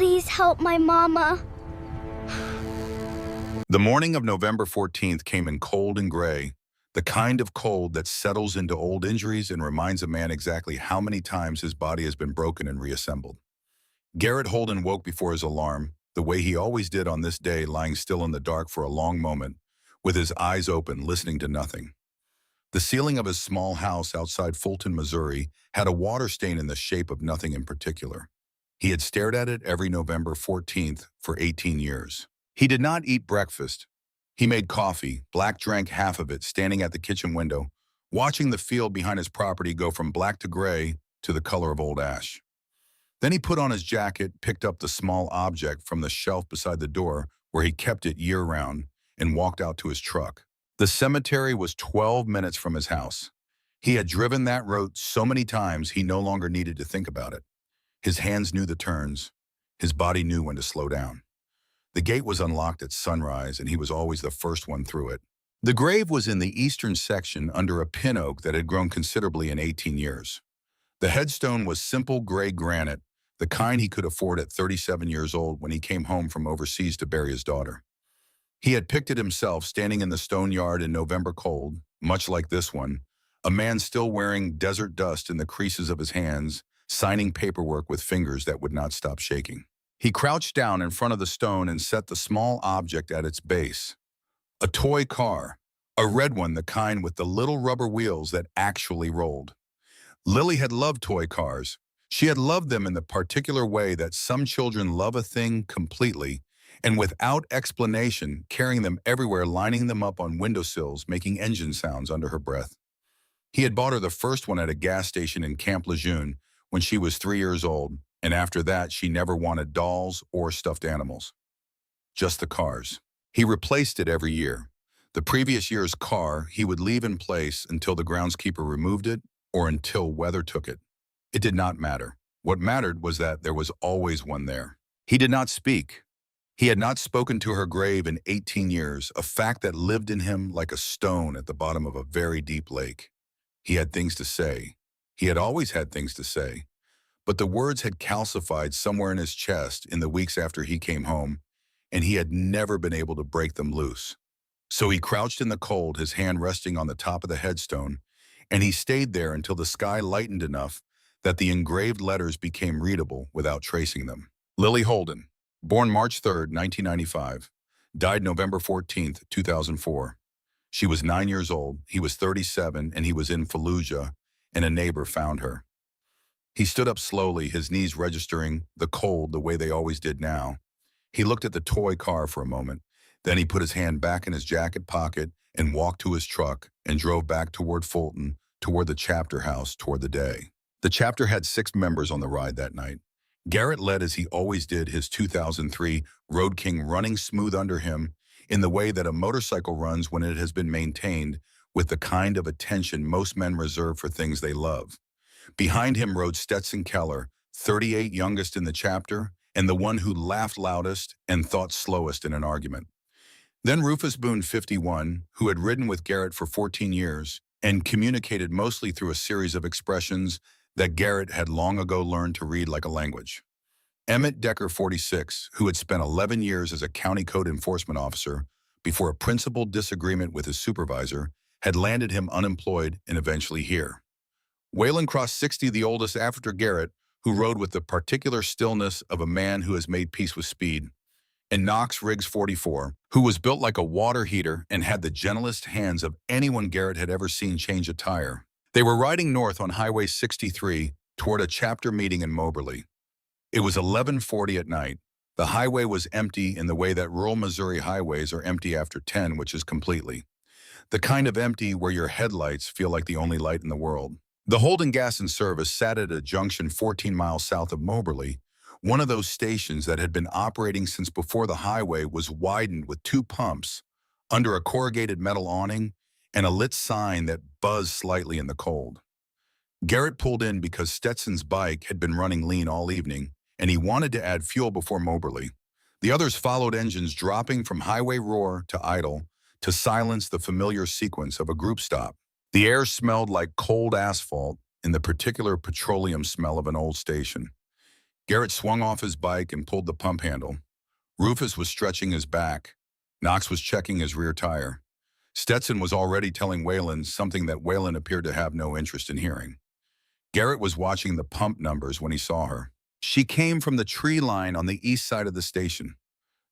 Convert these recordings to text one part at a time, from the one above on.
Please help my mama. The morning of November 14th came in cold and gray, the kind of cold that settles into old injuries and reminds a man exactly how many times his body has been broken and reassembled. Garrett Holden woke before his alarm, the way he always did on this day, lying still in the dark for a long moment, with his eyes open, listening to nothing. The ceiling of his small house outside Fulton, Missouri, had a water stain in the shape of nothing in particular. He had stared at it every November 14th for 18 years. He did not eat breakfast. He made coffee, Black drank half of it, standing at the kitchen window, watching the field behind his property go from black to gray to the color of old ash. Then he put on his jacket, picked up the small object from the shelf beside the door where he kept it year-round, and walked out to his truck. The cemetery was 12 minutes from his house. He had driven that road so many times he no longer needed to think about it. His hands knew the turns. His body knew when to slow down. The gate was unlocked at sunrise, and he was always the first one through it. The grave was in the eastern section under a pin oak that had grown considerably in 18 years. The headstone was simple gray granite, the kind he could afford at 37 years old when he came home from overseas to bury his daughter. He had picked it himself, standing in the stone yard in November cold, much like this one, a man still wearing desert dust in the creases of his hands, signing paperwork with fingers that would not stop shaking. He crouched down in front of the stone and set the small object at its base. A toy car, a red one, the kind with the little rubber wheels that actually rolled. Lily had loved toy cars. She had loved them in the particular way that some children love a thing completely, and without explanation, carrying them everywhere, lining them up on windowsills, making engine sounds under her breath. He had bought her the first one at a gas station in Camp Lejeune when she was 3 years old, and after that she never wanted dolls or stuffed animals. Just the cars. He replaced it every year. The previous year's car he would leave in place until the groundskeeper removed it or until weather took it. It did not matter. What mattered was that there was always one there. He did not speak. He had not spoken to her grave in 18 years, a fact that lived in him like a stone at the bottom of a very deep lake. He had things to say. He had always had things to say. But the words had calcified somewhere in his chest in the weeks after he came home, and he had never been able to break them loose. So he crouched in the cold, his hand resting on the top of the headstone, and he stayed there until the sky lightened enough that the engraved letters became readable without tracing them. Lily Holden, born March 3rd, 1995, died November 14th, 2004. She was 9 years old, he was 37, and he was in Fallujah, and a neighbor found her. He stood up slowly, his knees registering the cold the way they always did now. He looked at the toy car for a moment. Then he put his hand back in his jacket pocket and walked to his truck and drove back toward Fulton, toward the chapter house, toward the day. The chapter had 6 members on the ride that night. Garrett led as he always did, his 2003 Road King running smooth under him in the way that a motorcycle runs when it has been maintained, with the kind of attention most men reserve for things they love. Behind him rode Stetson Keller, 38, youngest in the chapter, and the one who laughed loudest and thought slowest in an argument. Then Rufus Boone, 51, who had ridden with Garrett for 14 years and communicated mostly through a series of expressions that Garrett had long ago learned to read like a language. Emmett Decker, 46, who had spent 11 years as a county code enforcement officer before a principal disagreement with his supervisor had landed him unemployed and eventually here. Waylon Cross, 60, the oldest after Garrett, who rode with the particular stillness of a man who has made peace with speed. And Knox Riggs, 44, who was built like a water heater and had the gentlest hands of anyone Garrett had ever seen change a tire. They were riding north on Highway 63 toward a chapter meeting in Moberly. It was 11:40 at night. The highway was empty in the way that rural Missouri highways are empty after 10, which is completely. The kind of empty where your headlights feel like the only light in the world. The Holden Gas and Service sat at a junction 14 miles south of Moberly, one of those stations that had been operating since before the highway was widened with 2 pumps, under a corrugated metal awning, and a lit sign that buzzed slightly in the cold. Garrett pulled in because Stetson's bike had been running lean all evening, and he wanted to add fuel before Moberly. The others followed, engines dropping from highway roar to idle to silence the familiar sequence of a group stop. The air smelled like cold asphalt and the particular petroleum smell of an old station. Garrett swung off his bike and pulled the pump handle. Rufus was stretching his back. Knox was checking his rear tire. Stetson was already telling Waylon something that Waylon appeared to have no interest in hearing. Garrett was watching the pump numbers when he saw her. She came from the tree line on the east side of the station.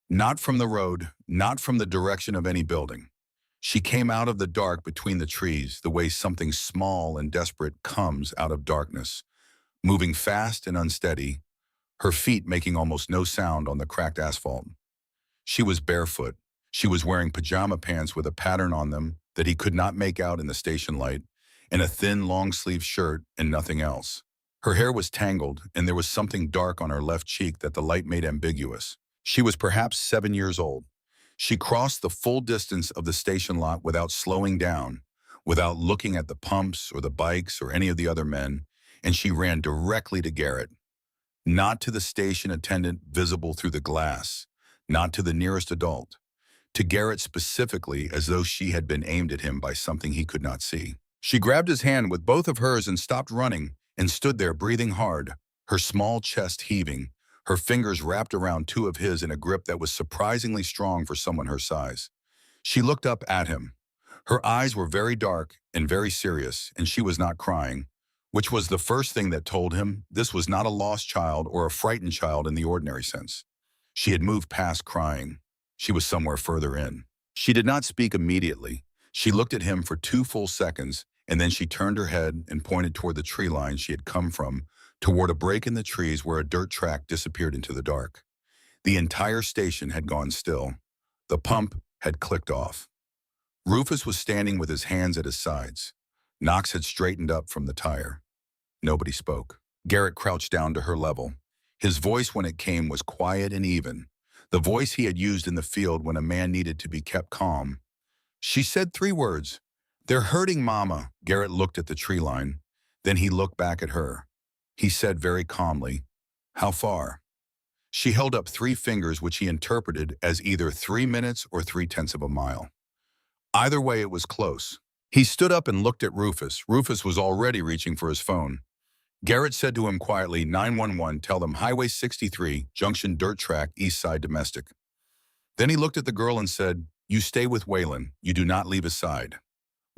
Not from the road, not from the direction of any building. She came out of the dark between the trees, the way something small and desperate comes out of darkness, moving fast and unsteady, her feet making almost no sound on the cracked asphalt. She was barefoot. She was wearing pajama pants with a pattern on them that he could not make out in the station light, and a thin long-sleeve shirt and nothing else. Her hair was tangled, and there was something dark on her left cheek that the light made ambiguous. She was perhaps 7 years old. She crossed the full distance of the station lot without slowing down, without looking at the pumps or the bikes or any of the other men, and she ran directly to Garrett. Not to the station attendant visible through the glass, not to the nearest adult, to Garrett specifically, as though she had been aimed at him by something he could not see. She grabbed his hand with both of hers and stopped running and stood there breathing hard, her small chest heaving, her fingers wrapped around two of his in a grip that was surprisingly strong for someone her size. She looked up at him. Her eyes were very dark and very serious, and she was not crying, which was the first thing that told him this was not a lost child or a frightened child in the ordinary sense. She had moved past crying. She was somewhere further in. She did not speak immediately. She looked at him for 2 full seconds, and then she turned her head and pointed toward the tree line she had come from, toward a break in the trees where a dirt track disappeared into the dark. The entire station had gone still. The pump had clicked off. Rufus was standing with his hands at his sides. Knox had straightened up from the tire. Nobody spoke. Garrett crouched down to her level. His voice when it came was quiet and even, the voice he had used in the field when a man needed to be kept calm. She said 3 words. "They're hurting Mama." Garrett looked at the tree line. Then he looked back at her. He said very calmly, "How far?" She held up 3 fingers which he interpreted as either 3 minutes or 3/10 of a mile. Either way, it was close. He stood up and looked at Rufus. Rufus was already reaching for his phone. Garrett said to him quietly, 911, tell them Highway 63, Junction Dirt Track, East Side Domestic. Then he looked at the girl and said, you stay with Waylon. You do not leave his side.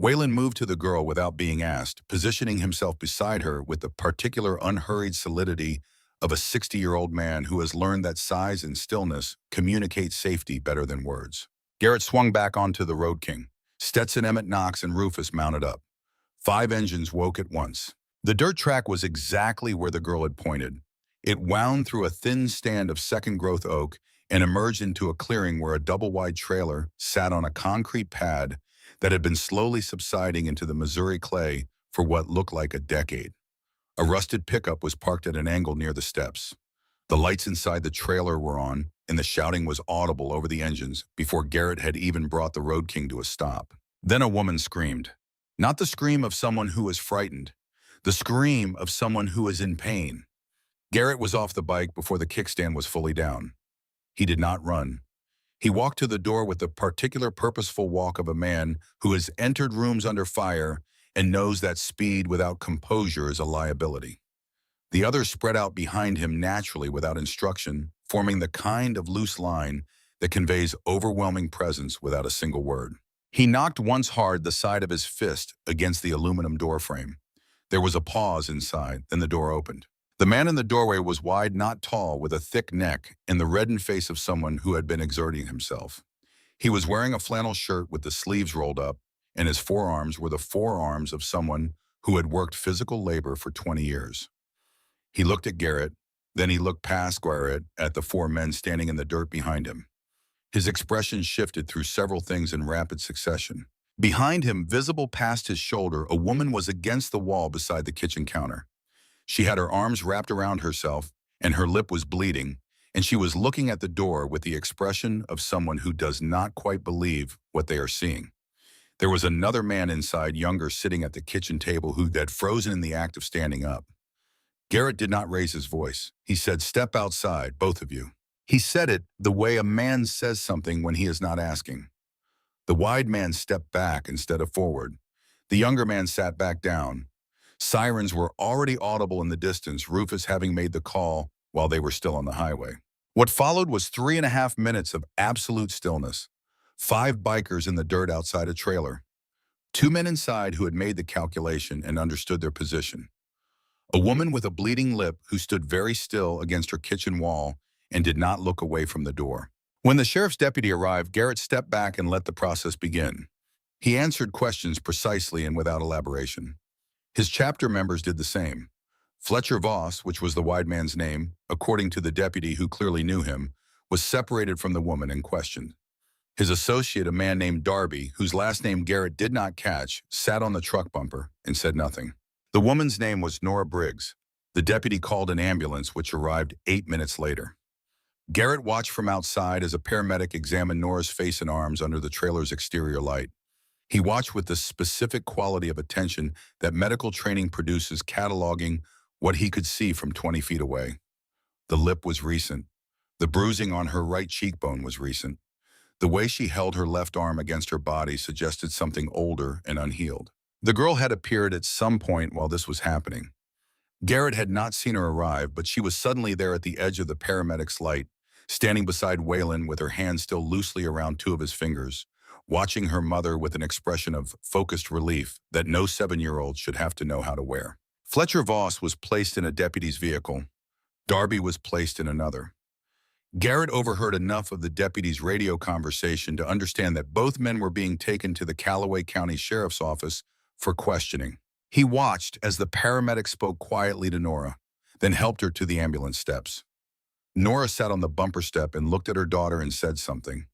Waylon moved to the girl without being asked, positioning himself beside her with the particular unhurried solidity of a 60-year-old man who has learned that size and stillness communicate safety better than words. Garrett swung back onto the Road King. Stetson, Emmett, Knox, and Rufus mounted up. 5 engines woke at once. The dirt track was exactly where the girl had pointed. It wound through a thin stand of second-growth oak and emerged into a clearing where a double-wide trailer sat on a concrete pad that had been slowly subsiding into the Missouri clay for what looked like a decade. A rusted pickup was parked at an angle near the steps. The lights inside the trailer were on, and the shouting was audible over the engines before Garrett had even brought the Road King to a stop. Then a woman screamed. Not the scream of someone who was frightened, the scream of someone who was in pain. Garrett was off the bike before the kickstand was fully down. He did not run. He walked to the door with the particular purposeful walk of a man who has entered rooms under fire and knows that speed without composure is a liability. The others spread out behind him naturally without instruction, forming the kind of loose line that conveys overwhelming presence without a single word. He knocked once hard the side of his fist against the aluminum door frame. There was a pause inside, then the door opened. The man in the doorway was wide, not tall, with a thick neck and the reddened face of someone who had been exerting himself. He was wearing a flannel shirt with the sleeves rolled up, and his forearms were the forearms of someone who had worked physical labor for 20 years. He looked at Garrett, then he looked past Garrett at the 4 men standing in the dirt behind him. His expression shifted through several things in rapid succession. Behind him, visible past his shoulder, a woman was against the wall beside the kitchen counter. She had her arms wrapped around herself, and her lip was bleeding, and she was looking at the door with the expression of someone who does not quite believe what they are seeing. There was another man inside, younger, sitting at the kitchen table who had frozen in the act of standing up. Garrett did not raise his voice. He said, step outside, both of you. He said it the way a man says something when he is not asking. The wide man stepped back instead of forward. The younger man sat back down. Sirens were already audible in the distance, Rufus having made the call while they were still on the highway. What followed was 3.5 minutes of absolute stillness. 5 bikers in the dirt outside a trailer. 2 men inside who had made the calculation and understood their position. A woman with a bleeding lip who stood very still against her kitchen wall and did not look away from the door. When the sheriff's deputy arrived, Garrett stepped back and let the process begin. He answered questions precisely and without elaboration. His chapter members did the same. Fletcher Voss, which was the wide man's name, according to the deputy who clearly knew him, was separated from the woman and questioned. His associate, a man named Darby, whose last name Garrett did not catch, sat on the truck bumper and said nothing. The woman's name was Nora Briggs. The deputy called an ambulance, which arrived 8 minutes later. Garrett watched from outside as a paramedic examined Nora's face and arms under the trailer's exterior light. He watched with the specific quality of attention that medical training produces, cataloging what he could see from 20 feet away. The lip was recent. The bruising on her right cheekbone was recent. The way she held her left arm against her body suggested something older and unhealed. The girl had appeared at some point while this was happening. Garrett had not seen her arrive, but she was suddenly there at the edge of the paramedic's light, standing beside Waylon with her hands still loosely around 2 of his fingers, watching her mother with an expression of focused relief that no 7-year-old should have to know how to wear. Fletcher Voss was placed in a deputy's vehicle. Darby was placed in another. Garrett overheard enough of the deputy's radio conversation to understand that both men were being taken to the Callaway County Sheriff's Office for questioning. He watched as the paramedic spoke quietly to Nora, then helped her to the ambulance steps. Nora sat on the bumper step and looked at her daughter and said something.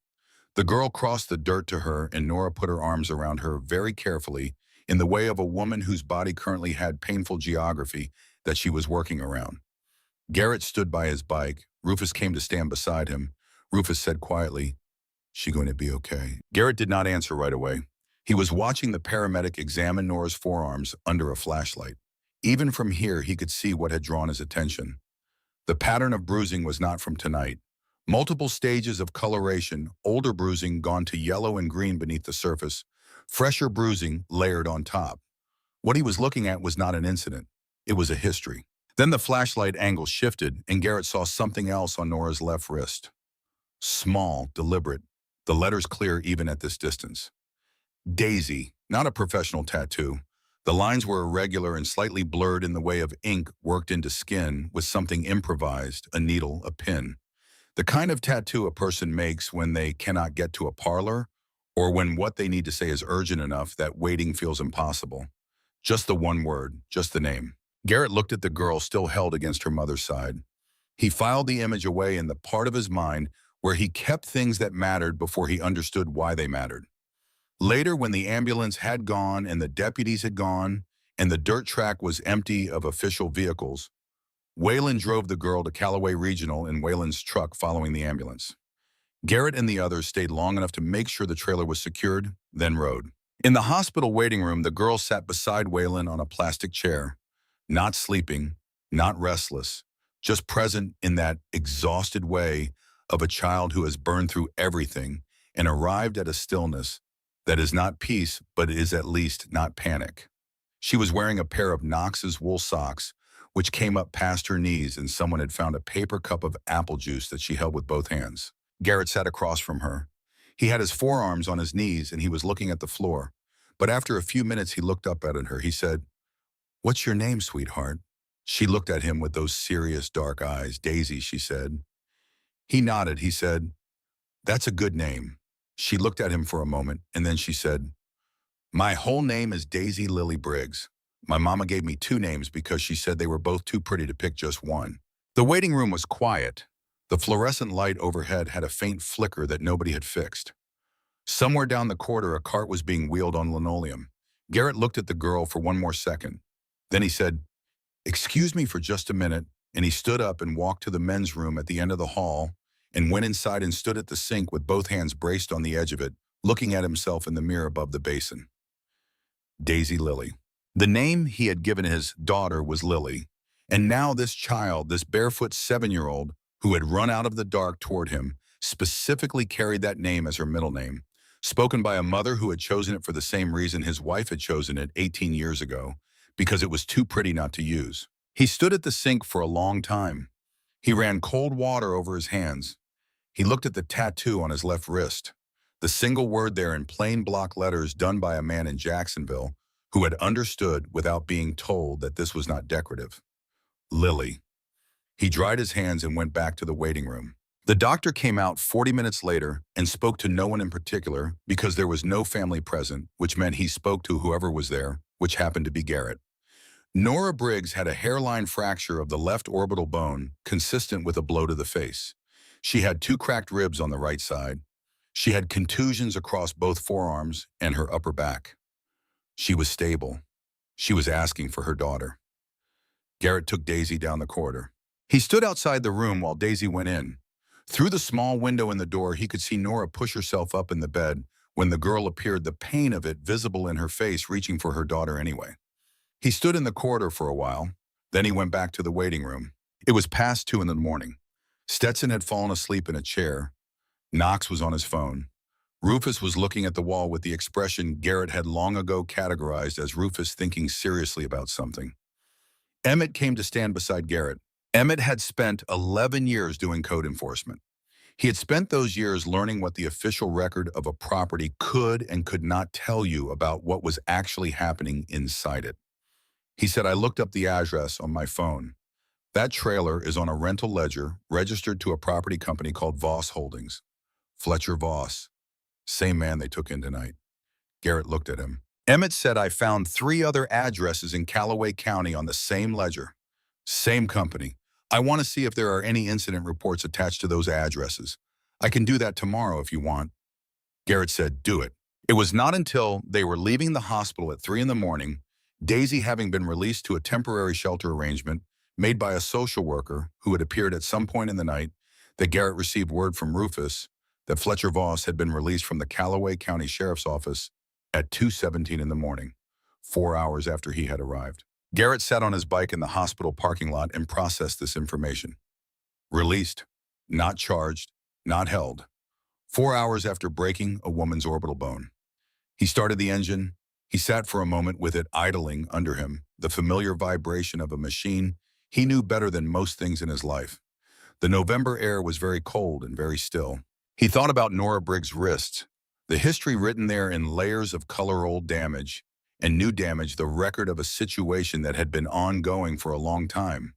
The girl crossed the dirt to her, and Nora put her arms around her very carefully, in the way of a woman whose body currently had painful geography that she was working around. Garrett stood by his bike. Rufus came to stand beside him. Rufus said quietly, "She going to be okay?" Garrett did not answer right away. He was watching the paramedic examine Nora's forearms under a flashlight. Even from here, he could see what had drawn his attention. The pattern of bruising was not from tonight. Multiple stages of coloration, older bruising gone to yellow and green beneath the surface, fresher bruising layered on top. What he was looking at was not an incident. It was a history. Then the flashlight angle shifted, and Garrett saw something else on Nora's left wrist. Small, deliberate, the letters clear even at this distance. Daisy, not a professional tattoo. The lines were irregular and slightly blurred in the way of ink worked into skin with something improvised, a needle, a pin. The kind of tattoo a person makes when they cannot get to a parlor or when what they need to say is urgent enough that waiting feels impossible. Just the one word, just the name. Garrett looked at the girl still held against her mother's side. He filed the image away in the part of his mind where he kept things that mattered before he understood why they mattered. Later, when the ambulance had gone and the deputies had gone and the dirt track was empty of official vehicles, Waylon drove the girl to Callaway Regional in Waylon's truck following the ambulance. Garrett and the others stayed long enough to make sure the trailer was secured, then rode. In the hospital waiting room, the girl sat beside Waylon on a plastic chair, not sleeping, not restless, just present in that exhausted way of a child who has burned through everything and arrived at a stillness that is not peace, but is at least not panic. She was wearing a pair of Knox's wool socks, which came up past her knees, and someone had found a paper cup of apple juice that she held with both hands. Garrett sat across from her. He had his forearms on his knees, and he was looking at the floor. But after a few minutes, he looked up at her. He said, "What's your name, sweetheart?" She looked at him with those serious dark eyes. "Daisy," she said. He nodded. He said, "That's a good name." She looked at him for a moment, and then she said, "My whole name is Daisy Lily Briggs. My mama gave me 2 names because she said they were both too pretty to pick just one." The waiting room was quiet. The fluorescent light overhead had a faint flicker that nobody had fixed. Somewhere down the corridor, a cart was being wheeled on linoleum. Garrett looked at the girl for one more second. Then he said, "Excuse me for just a minute," and he stood up and walked to the men's room at the end of the hall and went inside and stood at the sink with both hands braced on the edge of it, looking at himself in the mirror above the basin. Daisy Lily. The name he had given his daughter was Lily, and now this child, this barefoot 7-year-old who had run out of the dark toward him, specifically carried that name as her middle name, spoken by a mother who had chosen it for the same reason his wife had chosen it 18 years ago, because it was too pretty not to use. He stood at the sink for a long time. He ran cold water over his hands. He looked at the tattoo on his left wrist, the single word there in plain block letters done by a man in Jacksonville who had understood without being told that this was not decorative. Lily. He dried his hands and went back to the waiting room. The doctor came out 40 minutes later and spoke to no one in particular because there was no family present, which meant he spoke to whoever was there, which happened to be Garrett. Nora Briggs had a hairline fracture of the left orbital bone consistent with a blow to the face. She had 2 cracked ribs on the right side. She had contusions across both forearms and her upper back. She was stable. She was asking for her daughter. Garrett took Daisy down the corridor. He stood outside the room while Daisy went in. Through the small window in the door, he could see Nora push herself up in the bed when the girl appeared, the pain of it visible in her face, reaching for her daughter anyway. He stood in the corridor for a while. Then he went back to the waiting room. It was past 2 in the morning. Stetson had fallen asleep in a chair. Knox was on his phone. Rufus was looking at the wall with the expression Garrett had long ago categorized as Rufus thinking seriously about something. Emmett came to stand beside Garrett. Emmett had spent 11 years doing code enforcement. He had spent those years learning what the official record of a property could and could not tell you about what was actually happening inside it. He said, "I looked up the address on my phone. That trailer is on a rental ledger registered to a property company called Voss Holdings. Fletcher Voss. Same man they took in tonight." Garrett looked at him. Emmett said, "I found 3 other addresses in Callaway County on the same ledger. Same company. I want to see if there are any incident reports attached to those addresses. I can do that tomorrow if you want." Garrett said, "Do it." It was not until they were leaving the hospital at 3 in the morning, Daisy having been released to a temporary shelter arrangement made by a social worker who had appeared at some point in the night, that Garrett received word from Rufus that Fletcher Voss had been released from the Callaway County Sheriff's Office at 2:17 in the morning, 4 hours after he had arrived. Garrett sat on his bike in the hospital parking lot and processed this information. Released, not charged, not held. 4 hours after breaking a woman's orbital bone. He started the engine. He sat for a moment with it idling under him, the familiar vibration of a machine he knew better than most things in his life. The November air was very cold and very still. He thought about Nora Briggs' wrists, the history written there in layers of color-old damage, and new damage, the record of a situation that had been ongoing for a long time.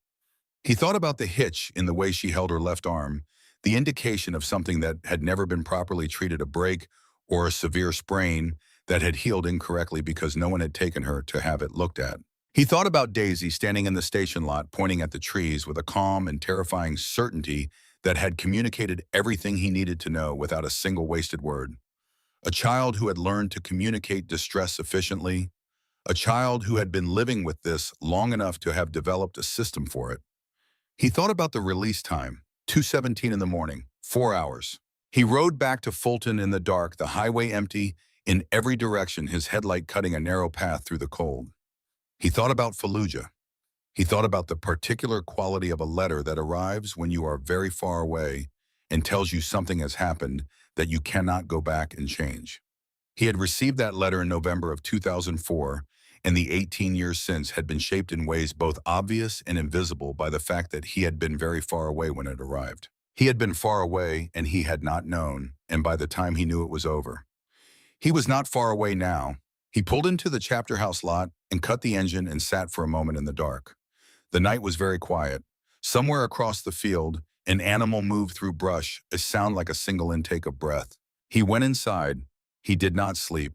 He thought about the hitch in the way she held her left arm, the indication of something that had never been properly treated, a break or a severe sprain that had healed incorrectly because no one had taken her to have it looked at. He thought about Daisy standing in the station lot pointing at the trees with a calm and terrifying certainty that had communicated everything he needed to know without a single wasted word. A child who had learned to communicate distress efficiently. A child who had been living with this long enough to have developed a system for it. He thought about the release time, 2:17 in the morning, 4 hours. He rode back to Fulton in the dark, the highway empty in every direction, his headlight cutting a narrow path through the cold. He thought about Fallujah. He thought about the particular quality of a letter that arrives when you are very far away and tells you something has happened that you cannot go back and change. He had received that letter in November of 2004, and the 18 years since had been shaped in ways both obvious and invisible by the fact that he had been very far away when it arrived. He had been far away and he had not known, and by the time he knew it was over. He was not far away now. He pulled into the Chapter House lot and cut the engine and sat for a moment in the dark. The night was very quiet. Somewhere across the field, an animal moved through brush, a sound like a single intake of breath. He went inside. He did not sleep.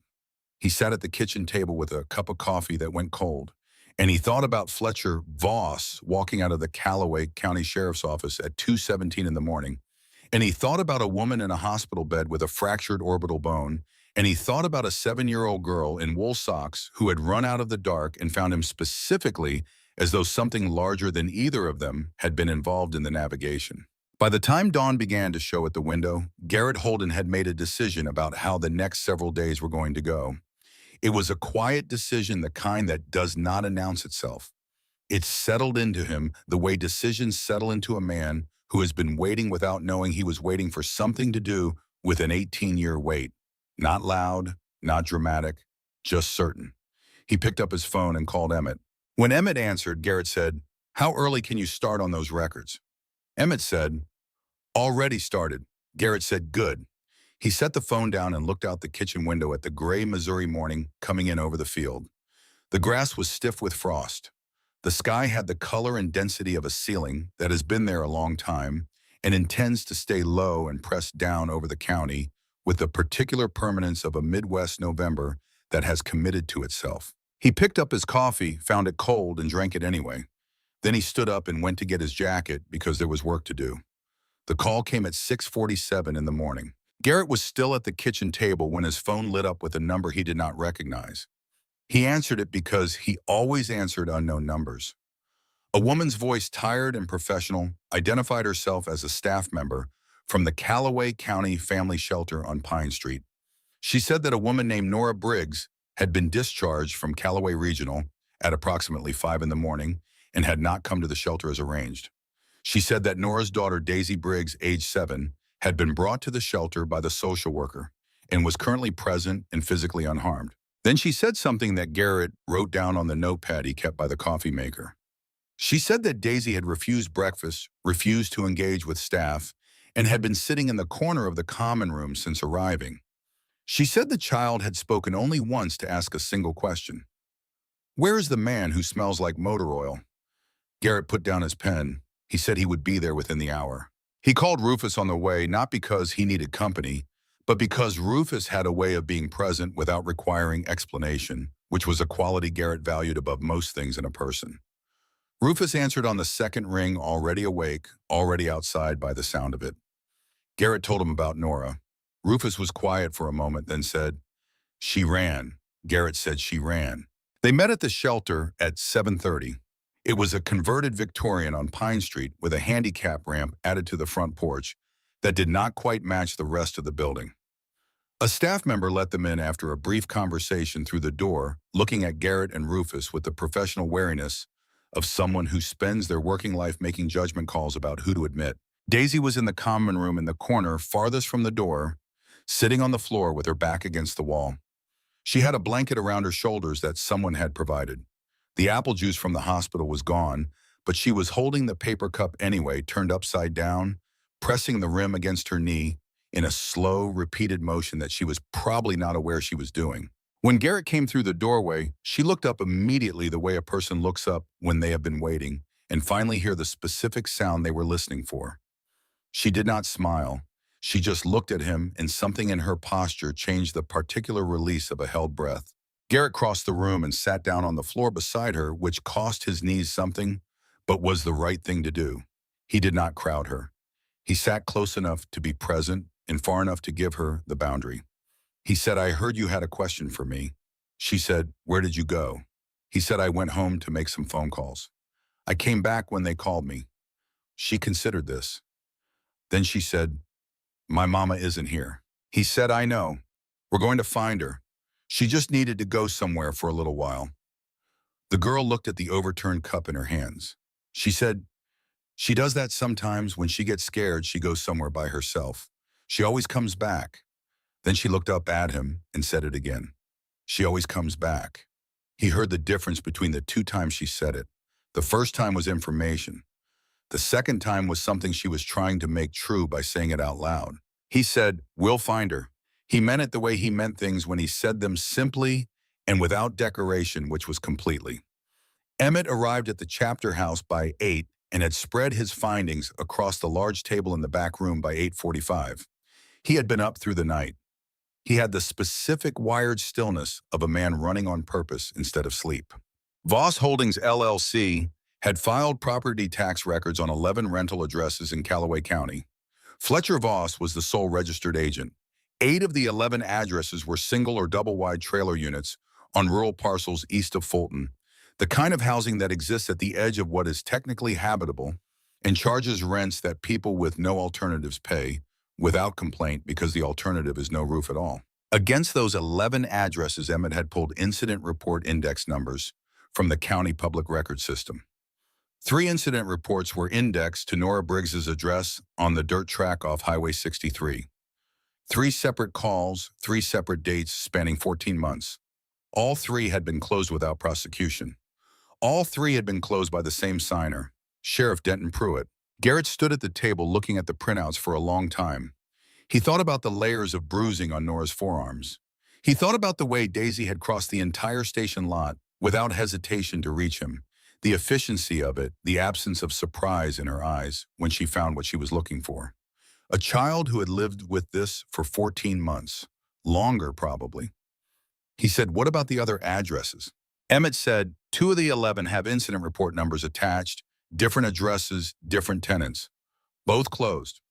He sat at the kitchen table with a cup of coffee that went cold, and he thought about Fletcher Voss walking out of the Callaway County Sheriff's Office at 2:17 in the morning, and he thought about a woman in a hospital bed with a fractured orbital bone, and he thought about a 7-year-old girl in wool socks who had run out of the dark and found him specifically as though something larger than either of them had been involved in the navigation. By the time dawn began to show at the window, Garrett Holden had made a decision about how the next several days were going to go. It was a quiet decision, the kind that does not announce itself. It settled into him the way decisions settle into a man who has been waiting without knowing he was waiting for something to do with an 18-year wait. Not loud, not dramatic, just certain. He picked up his phone and called Emmett. When Emmett answered, Garrett said, "How early can you start on those records?" Emmett said, "Already started." Garrett said, "Good." He set the phone down and looked out the kitchen window at the gray Missouri morning coming in over the field. The grass was stiff with frost. The sky had the color and density of a ceiling that has been there a long time and intends to stay low and press down over the county with the particular permanence of a Midwest November that has committed to itself. He picked up his coffee, found it cold, and drank it anyway. Then he stood up and went to get his jacket because there was work to do. The call came at 6:47 in the morning. Garrett was still at the kitchen table when his phone lit up with a number he did not recognize. He answered it because he always answered unknown numbers. A woman's voice, tired and professional, identified herself as a staff member from the Callaway County Family Shelter on Pine Street. She said that a woman named Nora Briggs had been discharged from Callaway Regional at approximately 5 in the morning and had not come to the shelter as arranged. She said that Nora's daughter, Daisy Briggs, age 7, had been brought to the shelter by the social worker and was currently present and physically unharmed. Then she said something that Garrett wrote down on the notepad he kept by the coffee maker. She said that Daisy had refused breakfast, refused to engage with staff, and had been sitting in the corner of the common room since arriving. She said the child had spoken only once to ask a single question. "Where is the man who smells like motor oil?" Garrett put down his pen. He said he would be there within the hour. He called Rufus on the way, not because he needed company, but because Rufus had a way of being present without requiring explanation, which was a quality Garrett valued above most things in a person. Rufus answered on the second ring, already awake, already outside by the sound of it. Garrett told him about Nora. Rufus was quiet for a moment, then said, "She ran." Garrett said she ran. They met at the shelter at 7:30. It was a converted Victorian on Pine Street with a handicap ramp added to the front porch that did not quite match the rest of the building. A staff member let them in after a brief conversation through the door, looking at Garrett and Rufus with the professional wariness of someone who spends their working life making judgment calls about who to admit. Daisy was in the common room in the corner farthest from the door, sitting on the floor with her back against the wall. She had a blanket around her shoulders that someone had provided. The apple juice from the hospital was gone, but she was holding the paper cup anyway, turned upside down, pressing the rim against her knee in a slow, repeated motion that she was probably not aware she was doing. When Garrett came through the doorway, she looked up immediately the way a person looks up when they have been waiting and finally hear the specific sound they were listening for. She did not smile. She just looked at him, and something in her posture changed the particular release of a held breath. Garrett crossed the room and sat down on the floor beside her, which cost his knees something, but was the right thing to do. He did not crowd her. He sat close enough to be present and far enough to give her the boundary. He said, "I heard you had a question for me." She said, "Where did you go?" He said, "I went home to make some phone calls. I came back when they called me." She considered this. Then she said, "My mama isn't here." He said, "I know. We're going to find her. She just needed to go somewhere for a little while." The girl looked at the overturned cup in her hands. She said, "She does that sometimes. When she gets scared, she goes somewhere by herself. She always comes back." Then she looked up at him and said it again. "She always comes back." He heard the difference between the 2 times she said it. The first time was information. The second time was something she was trying to make true by saying it out loud. He said, "We'll find her." He meant it the way he meant things when he said them simply and without decoration, which was completely. Emmett arrived at the chapter house by 8 and had spread his findings across the large table in the back room by 8:45. He had been up through the night. He had the specific wired stillness of a man running on purpose instead of sleep. Voss Holdings LLC had filed property tax records on 11 rental addresses in Callaway County. Fletcher Voss was the sole registered agent. 8 of the 11 addresses were single or double-wide trailer units on rural parcels east of Fulton, the kind of housing that exists at the edge of what is technically habitable and charges rents that people with no alternatives pay without complaint because the alternative is no roof at all. Against those 11 addresses, Emmett had pulled incident report index numbers from the county public record system. 3 incident reports were indexed to Nora Briggs's address on the dirt track off Highway 63. 3 separate calls, 3 separate dates spanning 14 months. All 3 had been closed without prosecution. All 3 had been closed by the same signer, Sheriff Denton Pruitt. Garrett stood at the table looking at the printouts for a long time. He thought about the layers of bruising on Nora's forearms. He thought about the way Daisy had crossed the entire station lot without hesitation to reach him, the efficiency of it, the absence of surprise in her eyes when she found what she was looking for. A child who had lived with this for 14 months, longer probably. He said, "What about the other addresses?" Emmett said, "2 of the 11 have incident report numbers attached, different addresses, different tenants. Both closed,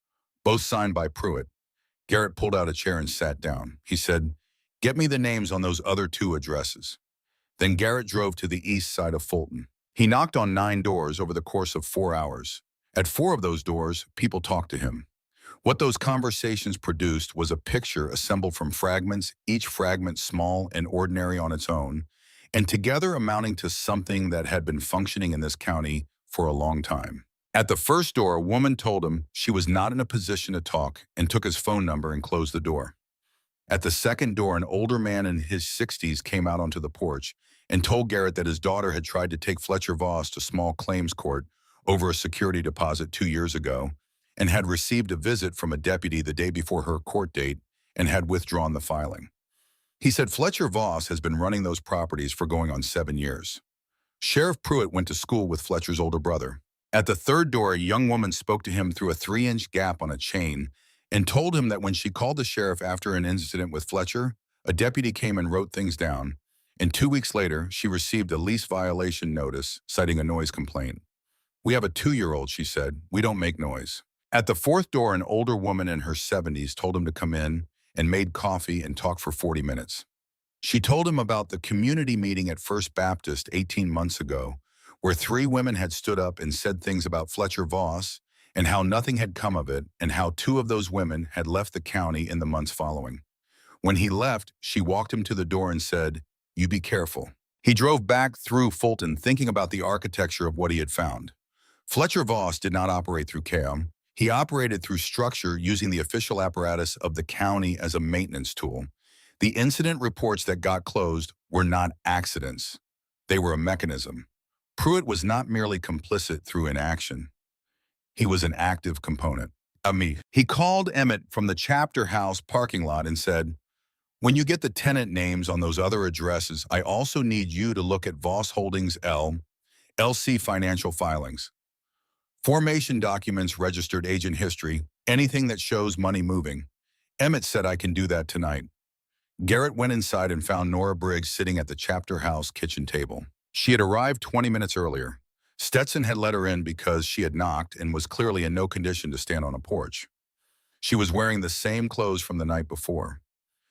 both signed by Pruitt." Garrett pulled out a chair and sat down. He said, "Get me the names on those other 2 addresses." Then Garrett drove to the east side of Fulton. He knocked on 9 doors over the course of 4 hours. At 4 of those doors, people talked to him. What those conversations produced was a picture assembled from fragments, each fragment small and ordinary on its own, and together amounting to something that had been functioning in this county for a long time. At the first door, a woman told him she was not in a position to talk and took his phone number and closed the door. At the second door, an older man in his 60s came out onto the porch and told Garrett that his daughter had tried to take Fletcher Voss to small claims court over a security deposit 2 years ago and had received a visit from a deputy the day before her court date and had withdrawn the filing. He said Fletcher Voss has been running those properties for going on 7 years. Sheriff Pruitt went to school with Fletcher's older brother. At the third door, a young woman spoke to him through a 3-inch gap on a chain and told him that when she called the sheriff after an incident with Fletcher, a deputy came and wrote things down, and 2 weeks later, she received a lease violation notice citing a noise complaint. "We have a 2-year-old," she said. "We don't make noise." At the fourth door, an older woman in her 70s told him to come in and made coffee and talk for 40 minutes. She told him about the community meeting at First Baptist 18 months ago, where 3 women had stood up and said things about Fletcher Voss and how nothing had come of it, and how 2 of those women had left the county in the months following. When he left, she walked him to the door and said, "You be careful." He drove back through Fulton thinking about the architecture of what he had found. Fletcher Voss did not operate through CAM. He operated through structure using the official apparatus of the county as a maintenance tool. The incident reports that got closed were not accidents. They were a mechanism. Pruitt was not merely complicit through inaction. He was an active component. He called Emmett from the chapter house parking lot and said, "When you get the tenant names on those other addresses, I also need you to look at Voss Holdings LC financial filings. Formation documents, registered agent history, anything that shows money moving." Emmett said, "I can do that tonight." Garrett went inside and found Nora Briggs sitting at the chapter house kitchen table. She had arrived 20 minutes earlier. Stetson had let her in because she had knocked and was clearly in no condition to stand on a porch. She was wearing the same clothes from the night before.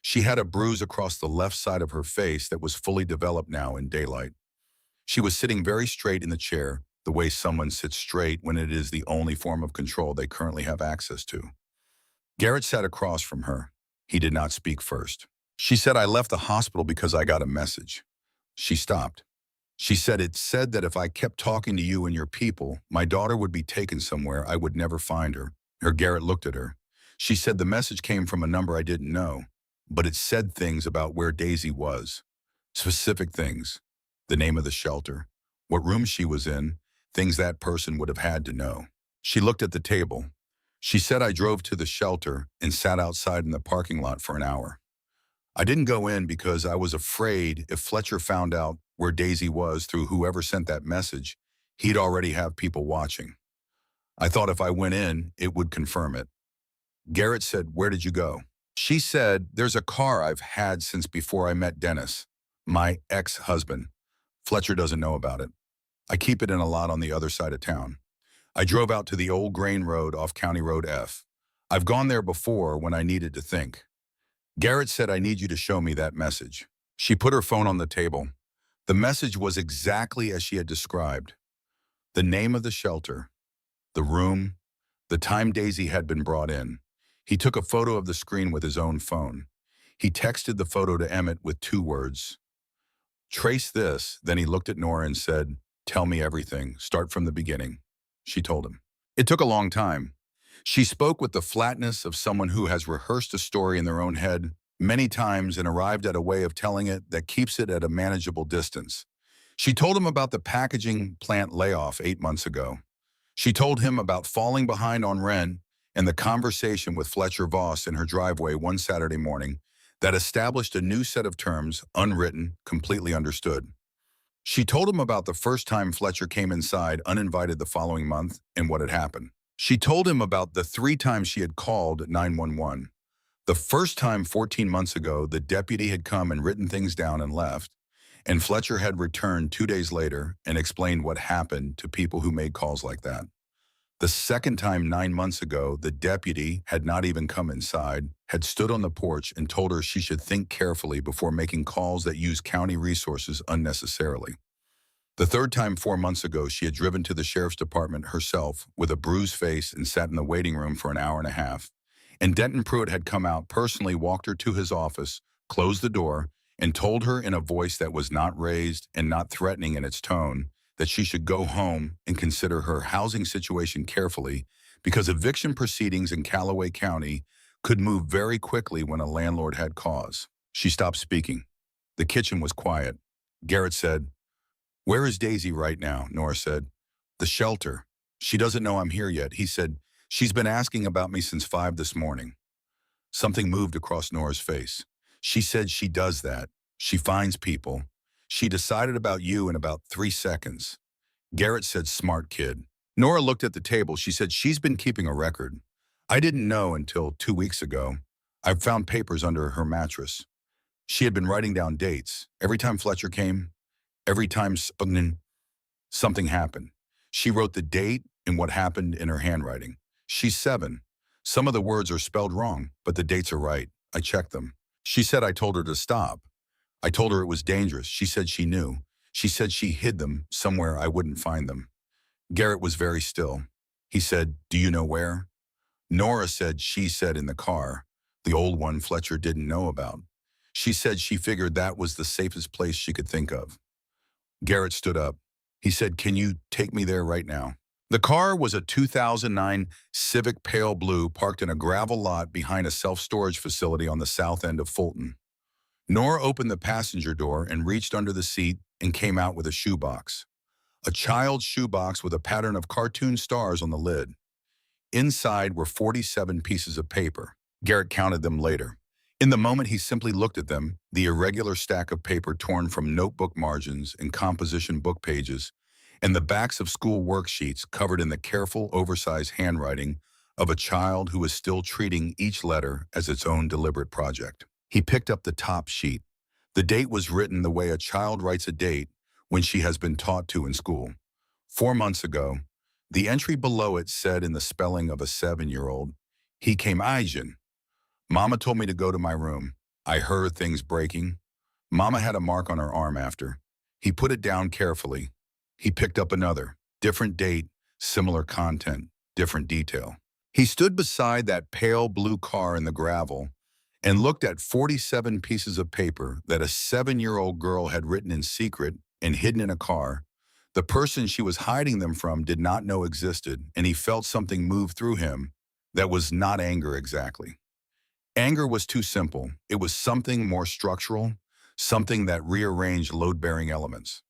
She had a bruise across the left side of her face that was fully developed now in daylight. She was sitting very straight in the chair, the way someone sits straight when it is the only form of control they currently have access to. Garrett sat across from her. He did not speak first. She said, "I left the hospital because I got a message." She stopped. She said, "It said that if I kept talking to you and your people, my daughter would be taken somewhere. I would never find her." Garrett looked at her. She said, "The message came from a number I didn't know, but it said things about where Daisy was. Specific things. The name of the shelter, what room she was in, things that person would have had to know." She looked at the table. She said, "I drove to the shelter and sat outside in the parking lot for an hour. I didn't go in because I was afraid if Fletcher found out where Daisy was through whoever sent that message, he'd already have people watching. I thought if I went in, it would confirm it." Garrett said, "Where did you go?" She said, "There's a car I've had since before I met Dennis, my ex-husband. Fletcher doesn't know about it. I keep it in a lot on the other side of town. I drove out to the old grain road off County Road F. I've gone there before when I needed to think." Garrett said, "I need you to show me that message." She put her phone on the table. The message was exactly as she had described. The name of the shelter, the room, the time Daisy had been brought in. He took a photo of the screen with his own phone. He texted the photo to Emmett with 2 words. "Trace this." Then he looked at Nora and said, "Tell me everything. Start from the beginning." She told him. It took a long time. She spoke with the flatness of someone who has rehearsed a story in their own head many times and arrived at a way of telling it that keeps it at a manageable distance. She told him about the packaging plant layoff 8 months ago. She told him about falling behind on rent and the conversation with Fletcher Voss in her driveway one Saturday morning that established a new set of terms, unwritten, completely understood. She told him about the first time Fletcher came inside uninvited the following month and what had happened. She told him about the 3 times she had called 911. The first time 14 months ago, the deputy had come and written things down and left, and Fletcher had returned 2 days later and explained what happened to people who made calls like that. The second time 9 months ago, the deputy had not even come inside, had stood on the porch and told her she should think carefully before making calls that use county resources unnecessarily. The third time 4 months ago, she had driven to the sheriff's department herself with a bruised face and sat in the waiting room for an hour and a half. And Denton Pruitt had come out, personally walked her to his office, closed the door, and told her in a voice that was not raised and not threatening in its tone that she should go home and consider her housing situation carefully because eviction proceedings in Callaway County could move very quickly when a landlord had cause. She stopped speaking. The kitchen was quiet. Garrett said, "Where is Daisy right now?" Nora said. "The shelter. She doesn't know I'm here yet." He said, "She's been asking about me since 5 this morning." Something moved across Nora's face. She said she does that. She finds people. She decided about you in about 3 seconds. Garrett said, "Smart kid." Nora looked at the table. She said, "She's been keeping a record. I didn't know until 2 weeks ago. I found papers under her mattress. She had been writing down dates. Every time Fletcher came, every time something happened. She wrote the date and what happened in her handwriting. She's 7. Some of the words are spelled wrong, but the dates are right. I checked them. She said I told her to stop. I told her it was dangerous. She said she knew. She said she hid them somewhere I wouldn't find them." Garrett was very still. He said, "Do you know where?" Nora said she said in the car, the old one Fletcher didn't know about. She said she figured that was the safest place she could think of. Garrett stood up. He said, "Can you take me there right now?" The car was a 2009 Civic pale blue parked in a gravel lot behind a self-storage facility on the south end of Fulton. Nora opened the passenger door and reached under the seat and came out with a shoebox. A child's shoebox with a pattern of cartoon stars on the lid. Inside were 47 pieces of paper. Garrett counted them later. In the moment he simply looked at them, the irregular stack of paper torn from notebook margins and composition book pages, and the backs of school worksheets covered in the careful, oversized handwriting of a child who was still treating each letter as its own deliberate project. He picked up the top sheet. The date was written the way a child writes a date when she has been taught to in school. 4 months ago, the entry below it said in the spelling of a 7-year-old, "He came Aijin. Mama told me to go to my room. I heard things breaking. Mama had a mark on her arm after." He put it down carefully. He picked up another, different date, similar content, different detail. He stood beside that pale blue car in the gravel and looked at 47 pieces of paper that a 7-year-old girl had written in secret and hidden in a car. The person she was hiding them from did not know existed, and he felt something move through him that was not anger exactly. Anger was too simple. It was something more structural, something that rearranged load-bearing elements.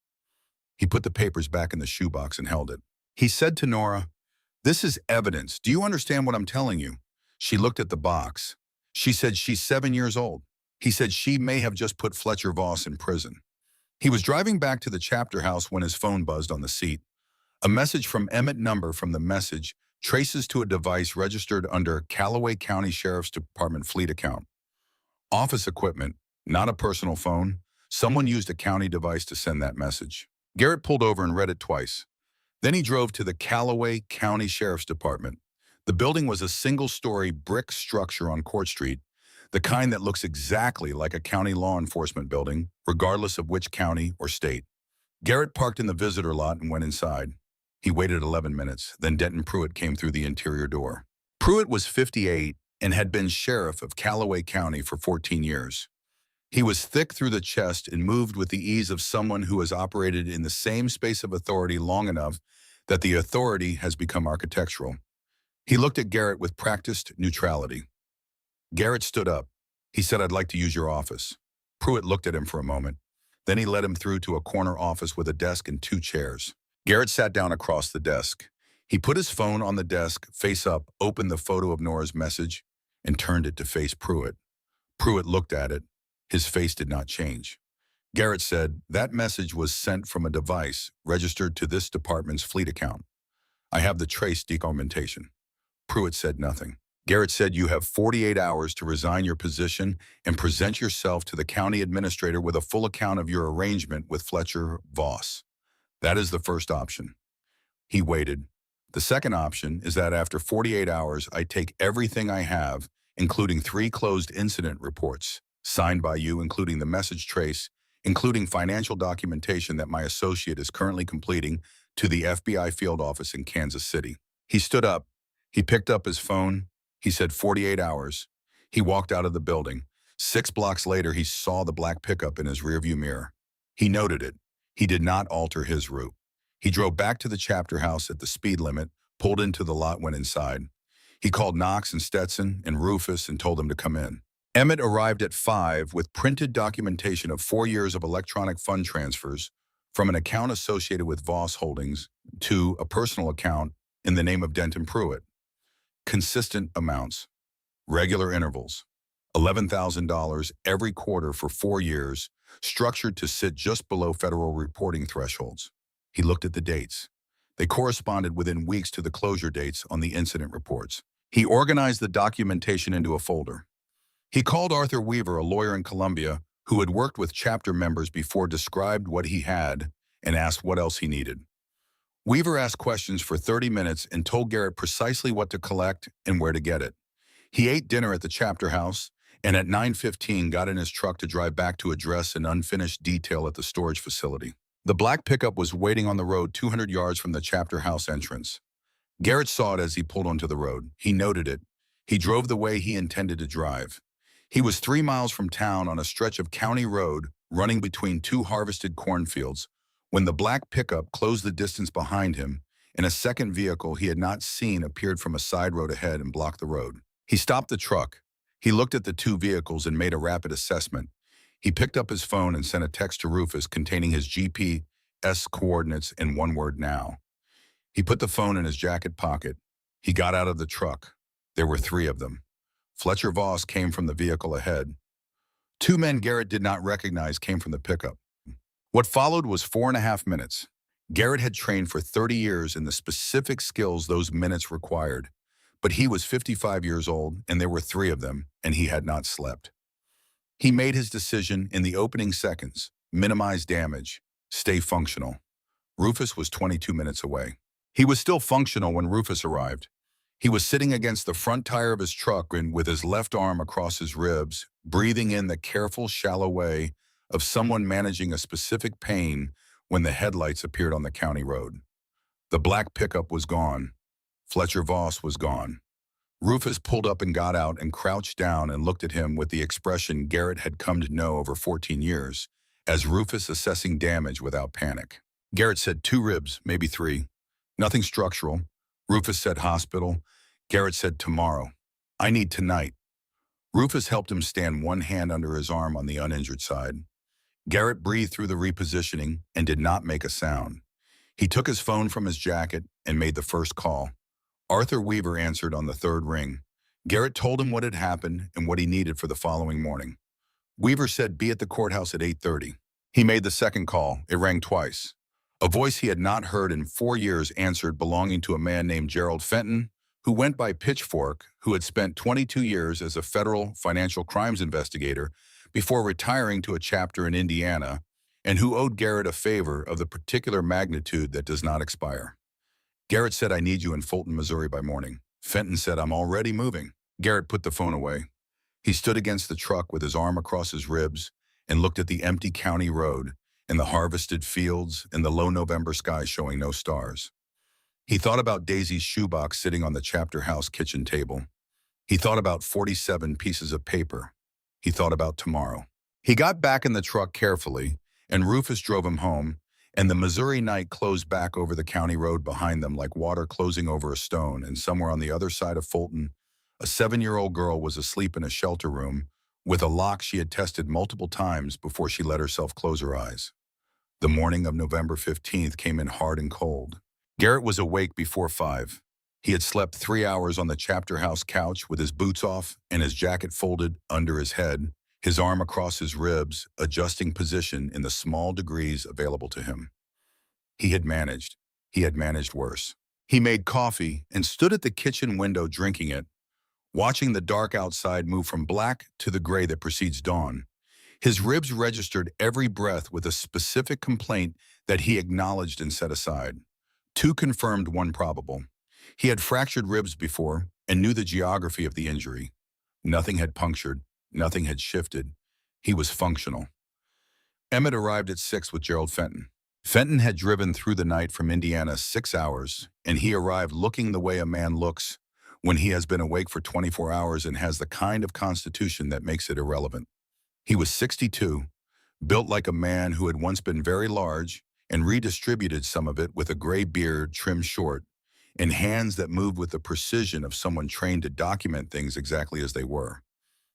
He put the papers back in the shoebox and held it. He said to Nora, "This is evidence. Do you understand what I'm telling you?" She looked at the box. She said she's 7 years old. He said she may have just put Fletcher Voss in prison. He was driving back to the chapter house when his phone buzzed on the seat. A message from Emmett number from the message traces to a device registered under Callaway County Sheriff's Department fleet account. Office equipment, not a personal phone. Someone used a county device to send that message. Garrett pulled over and read it twice. Then he drove to the Callaway County Sheriff's Department. The building was a single-story brick structure on Court Street, the kind that looks exactly like a county law enforcement building, regardless of which county or state. Garrett parked in the visitor lot and went inside. He waited 11 minutes, then Denton Pruitt came through the interior door. Pruitt was 58 and had been sheriff of Callaway County for 14 years. He was thick through the chest and moved with the ease of someone who has operated in the same space of authority long enough that the authority has become architectural. He looked at Garrett with practiced neutrality. Garrett stood up. He said, "I'd like to use your office." Pruitt looked at him for a moment. Then he led him through to a corner office with a desk and 2 chairs. Garrett sat down across the desk. He put his phone on the desk, face up, opened the photo of Nora's message, and turned it to face Pruitt. Pruitt looked at it. His face did not change. Garrett said, "That message was sent from a device registered to this department's fleet account. I have the trace documentation." Pruitt said nothing. Garrett said, "You have 48 hours to resign your position and present yourself to the county administrator with a full account of your arrangement with Fletcher Voss. That is the first option." He waited. "The second option is that after 48 hours, I take everything I have, including 3 closed incident reports, signed by you, including the message trace, including financial documentation that my associate is currently completing, to the FBI field office in Kansas City." He stood up. He picked up his phone. He said 48 hours. He walked out of the building. 6 blocks later, he saw the black pickup in his rearview mirror. He noted it. He did not alter his route. He drove back to the chapter house at the speed limit, pulled into the lot, went inside. He called Knox and Stetson and Rufus and told them to come in. Emmett arrived at 5 with printed documentation of 4 years of electronic fund transfers from an account associated with Voss Holdings to a personal account in the name of Denton Pruitt. Consistent amounts, regular intervals, $11,000 every quarter for 4 years, structured to sit just below federal reporting thresholds. He looked at the dates. They corresponded within weeks to the closure dates on the incident reports. He organized the documentation into a folder. He called Arthur Weaver, a lawyer in Columbia, who had worked with chapter members before, described what he had, and asked what else he needed. Weaver asked questions for 30 minutes and told Garrett precisely what to collect and where to get it. He ate dinner at the chapter house, and at 9:15 got in his truck to drive back to address an unfinished detail at the storage facility. The black pickup was waiting on the road 200 yards from the chapter house entrance. Garrett saw it as he pulled onto the road. He noted it. He drove the way he intended to drive. He was 3 miles from town on a stretch of county road running between 2 harvested cornfields when the black pickup closed the distance behind him, and a second vehicle he had not seen appeared from a side road ahead and blocked the road. He stopped the truck. He looked at the 2 vehicles and made a rapid assessment. He picked up his phone and sent a text to Rufus containing his GPS coordinates in one word: now. He put the phone in his jacket pocket. He got out of the truck. There were 3 of them. Fletcher Voss came from the vehicle ahead. 2 men Garrett did not recognize came from the pickup. What followed was 4.5 minutes. Garrett had trained for 30 years in the specific skills those minutes required, but he was 55 years old, and there were 3 of them, and he had not slept. He made his decision in the opening seconds: minimize damage, stay functional. Rufus was 22 minutes away. He was still functional when Rufus arrived. He was sitting against the front tire of his truck and with his left arm across his ribs, breathing in the careful, shallow way of someone managing a specific pain when the headlights appeared on the county road. The black pickup was gone. Fletcher Voss was gone. Rufus pulled up and got out and crouched down and looked at him with the expression Garrett had come to know over 14 years, as Rufus assessing damage without panic. Garrett said 2 ribs, maybe 3. Nothing structural. Rufus said hospital. Garrett said tomorrow. I need tonight. Rufus helped him stand one hand under his arm on the uninjured side. Garrett breathed through the repositioning and did not make a sound. He took his phone from his jacket and made the first call. Arthur Weaver answered on the 3rd ring. Garrett told him what had happened and what he needed for the following morning. Weaver said be at the courthouse at 8:30. He made the second call. It rang twice. A voice he had not heard in 4 years answered, belonging to a man named Gerald Fenton, who went by Pitchfork, who had spent 22 years as a federal financial crimes investigator before retiring to a chapter in Indiana, and who owed Garrett a favor of the particular magnitude that does not expire. Garrett said, I need you in Fulton, Missouri by morning. Fenton said, I'm already moving. Garrett put the phone away. He stood against the truck with his arm across his ribs and looked at the empty county road and the harvested fields and the low November sky showing no stars. He thought about Daisy's shoebox sitting on the chapter house kitchen table. He thought about 47 pieces of paper. He thought about tomorrow. He got back in the truck carefully, and Rufus drove him home, and the Missouri night closed back over the county road behind them like water closing over a stone, and somewhere on the other side of Fulton, a 7-year-old girl was asleep in a shelter room with a lock she had tested multiple times before she let herself close her eyes. The morning of November 15th came in hard and cold. Garrett was awake before 5. He had slept 3 hours on the chapter house couch with his boots off and his jacket folded under his head, his arm across his ribs, adjusting position in the small degrees available to him. He had managed. He had managed worse. He made coffee and stood at the kitchen window drinking it, watching the dark outside move from black to the gray that precedes dawn. His ribs registered every breath with a specific complaint that he acknowledged and set aside. 2 confirmed, 1 probable. He had fractured ribs before and knew the geography of the injury. Nothing had punctured. Nothing had shifted. He was functional. Emmett arrived at 6 with Gerald Fenton. Fenton had driven through the night from Indiana 6 hours, and he arrived looking the way a man looks when he has been awake for 24 hours and has the kind of constitution that makes it irrelevant. He was 62, built like a man who had once been very large and redistributed some of it with a gray beard trimmed short and hands that moved with the precision of someone trained to document things exactly as they were.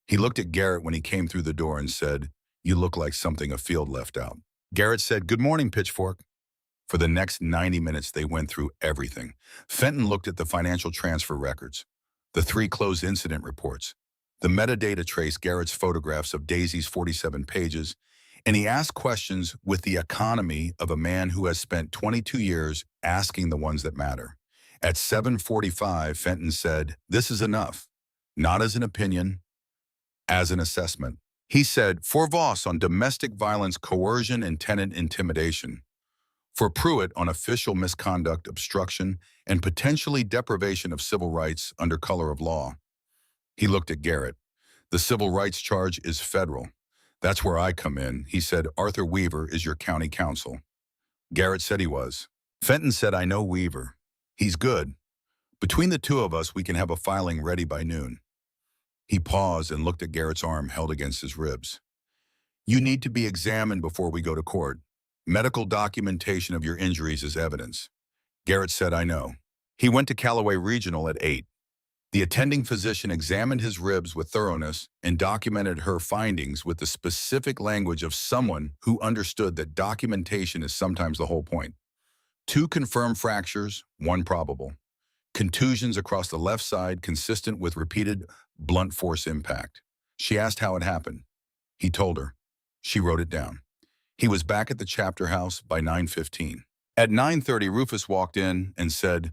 He looked at Garrett when he came through the door and said, "You look like something a field left out." Garrett said, "Good morning, Pitchfork." For the next 90 minutes, they went through everything. Fenton looked at the financial transfer records, the 3 closed incident reports, the metadata trace Garrett's photographs of Daisy's 47 pages, and he asked questions with the economy of a man who has spent 22 years asking the ones that matter. At 7:45, Fenton said, "This is enough, not as an opinion, as an assessment." He said, "For Voss on domestic violence, coercion, and tenant intimidation. For Pruitt on official misconduct, obstruction, and potentially deprivation of civil rights under color of law." He looked at Garrett. "The civil rights charge is federal. That's where I come in." He said, "Arthur Weaver is your county counsel." Garrett said he was. Fenton said, "I know Weaver. He's good. Between the 2 of us, we can have a filing ready by noon." He paused and looked at Garrett's arm held against his ribs. "You need to be examined before we go to court. Medical documentation of your injuries is evidence." Garrett said, "I know." He went to Callaway Regional at 8. The attending physician examined his ribs with thoroughness and documented her findings with the specific language of someone who understood that documentation is sometimes the whole point. 2 confirmed fractures, 1 probable. Contusions across the left side consistent with repeated blunt force impact. She asked how it happened. He told her. She wrote it down. He was back at the chapter house by 9:15. At 9:30, Rufus walked in and said,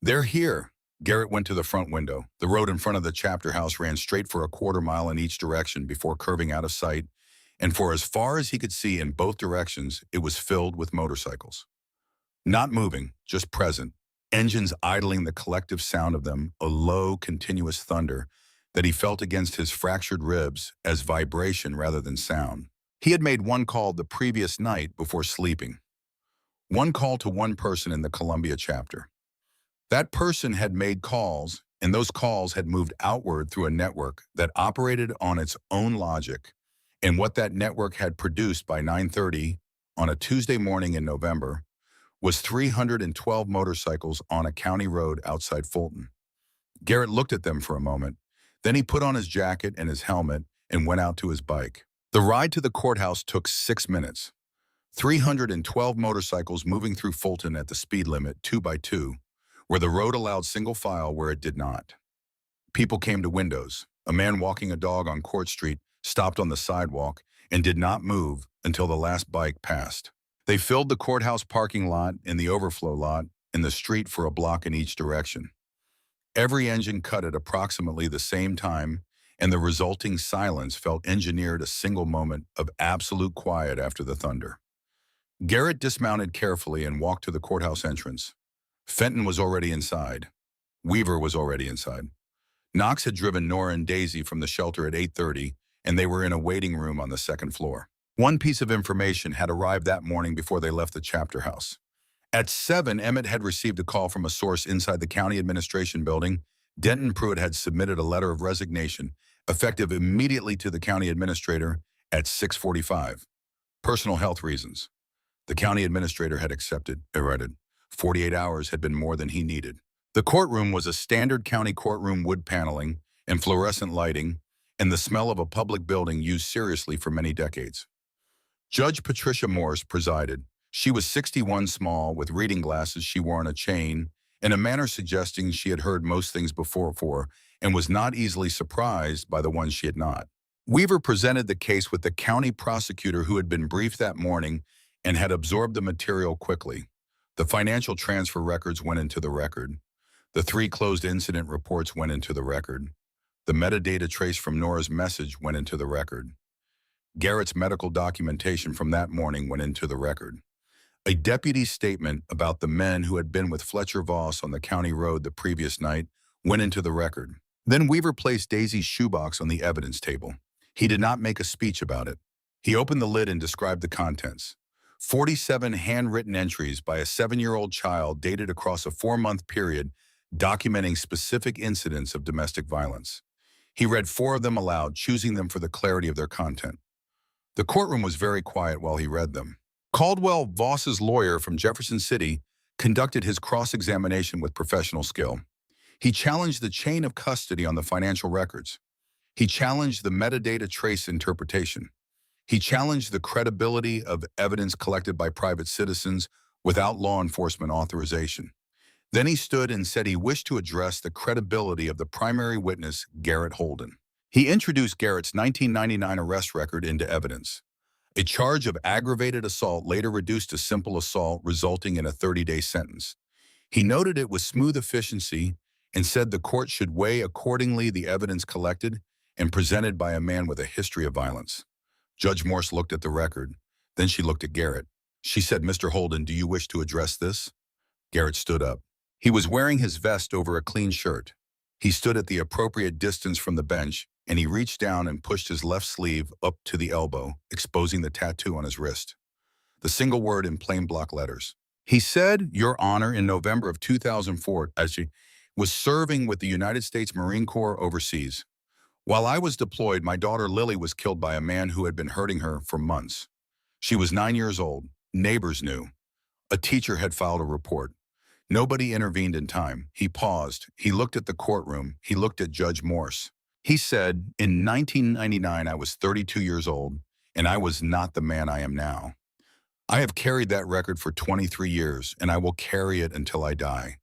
"They're here." Garrett went to the front window. The road in front of the chapter house ran straight for a quarter mile in each direction before curving out of sight, and for as far as he could see in both directions, it was filled with motorcycles. Not moving, just present, engines idling, the collective sound of them, a low, continuous thunder that he felt against his fractured ribs as vibration rather than sound. He had made 1 call the previous night before sleeping. 1 call to 1 person in the Columbia chapter. That person had made calls, and those calls had moved outward through a network that operated on its own logic, and what that network had produced by 9:30 on a Tuesday morning in November was 312 motorcycles on a county road outside Fulton. Garrett looked at them for a moment. Then he put on his jacket and his helmet and went out to his bike. The ride to the courthouse took 6 minutes. 312 motorcycles moving through Fulton at the speed limit, 2 by 2, where the road allowed single file where it did not. People came to windows. A man walking a dog on Court Street stopped on the sidewalk and did not move until the last bike passed. They filled the courthouse parking lot and the overflow lot and the street for a block in each direction. Every engine cut at approximately the same time, and the resulting silence felt engineered, a single moment of absolute quiet after the thunder. Garrett dismounted carefully and walked to the courthouse entrance. Fenton was already inside. Weaver was already inside. Knox had driven Nora and Daisy from the shelter at 8:30, and they were in a waiting room on the 2nd floor. 1 piece of information had arrived that morning before they left the chapter house. At 7, Emmett had received a call from a source inside the county administration building. Denton Pruitt had submitted a letter of resignation, effective immediately to the county administrator at 6:45. Personal health reasons. The county administrator had accepted, errated. 48 hours had been more than he needed. The courtroom was a standard county courtroom, wood paneling and fluorescent lighting, and the smell of a public building used seriously for many decades. Judge Patricia Morse presided. She was 61 small, with reading glasses she wore on a chain, in a manner suggesting she had heard most things before and was not easily surprised by the ones she had not. Weaver presented the case with the county prosecutor who had been briefed that morning and had absorbed the material quickly. The financial transfer records went into the record. The 3 closed incident reports went into the record. The metadata trace from Nora's message went into the record. Garrett's medical documentation from that morning went into the record. A deputy's statement about the men who had been with Fletcher Voss on the county road the previous night went into the record. Then Weaver placed Daisy's shoebox on the evidence table. He did not make a speech about it. He opened the lid and described the contents. 47 handwritten entries by a 7-year-old child dated across a 4-month period documenting specific incidents of domestic violence. He read 4 of them aloud, choosing them for the clarity of their content. The courtroom was very quiet while he read them. Caldwell, Voss's lawyer from Jefferson City, conducted his cross-examination with professional skill. He challenged the chain of custody on the financial records. He challenged the metadata trace interpretation. He challenged the credibility of evidence collected by private citizens without law enforcement authorization. Then he stood and said he wished to address the credibility of the primary witness, Garrett Holden. He introduced Garrett's 1999 arrest record into evidence. A charge of aggravated assault later reduced to simple assault, resulting in a 30-day sentence. He noted it was smooth efficiency and said the court should weigh accordingly the evidence collected and presented by a man with a history of violence. Judge Morse looked at the record. Then she looked at Garrett. She said, "Mr. Holden, do you wish to address this?" Garrett stood up. He was wearing his vest over a clean shirt. He stood at the appropriate distance from the bench, and he reached down and pushed his left sleeve up to the elbow, exposing the tattoo on his wrist. The single word in plain block letters. He said, "Your Honor, in November of 2004, as she was serving with the United States Marine Corps overseas. While I was deployed, my daughter Lily was killed by a man who had been hurting her for months. She was 9 years old. Neighbors knew. A teacher had filed a report. Nobody intervened in time." He paused. He looked at the courtroom. He looked at Judge Morse. He said, "In 1999, I was 32 years old, and I was not the man I am now. I have carried that record for 23 years, and I will carry it until I die.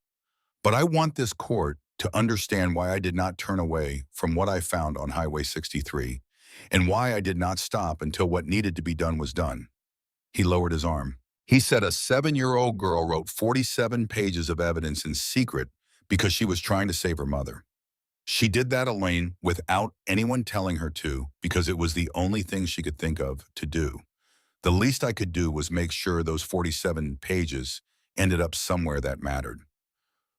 But I want this court to understand why I did not turn away from what I found on Highway 63, and why I did not stop until what needed to be done was done." He lowered his arm. He said a 7-year-old girl wrote 47 pages of evidence in secret because she was trying to save her mother. She did that alone without anyone telling her to, because it was the only thing she could think of to do. The least I could do was make sure those 47 pages ended up somewhere that mattered.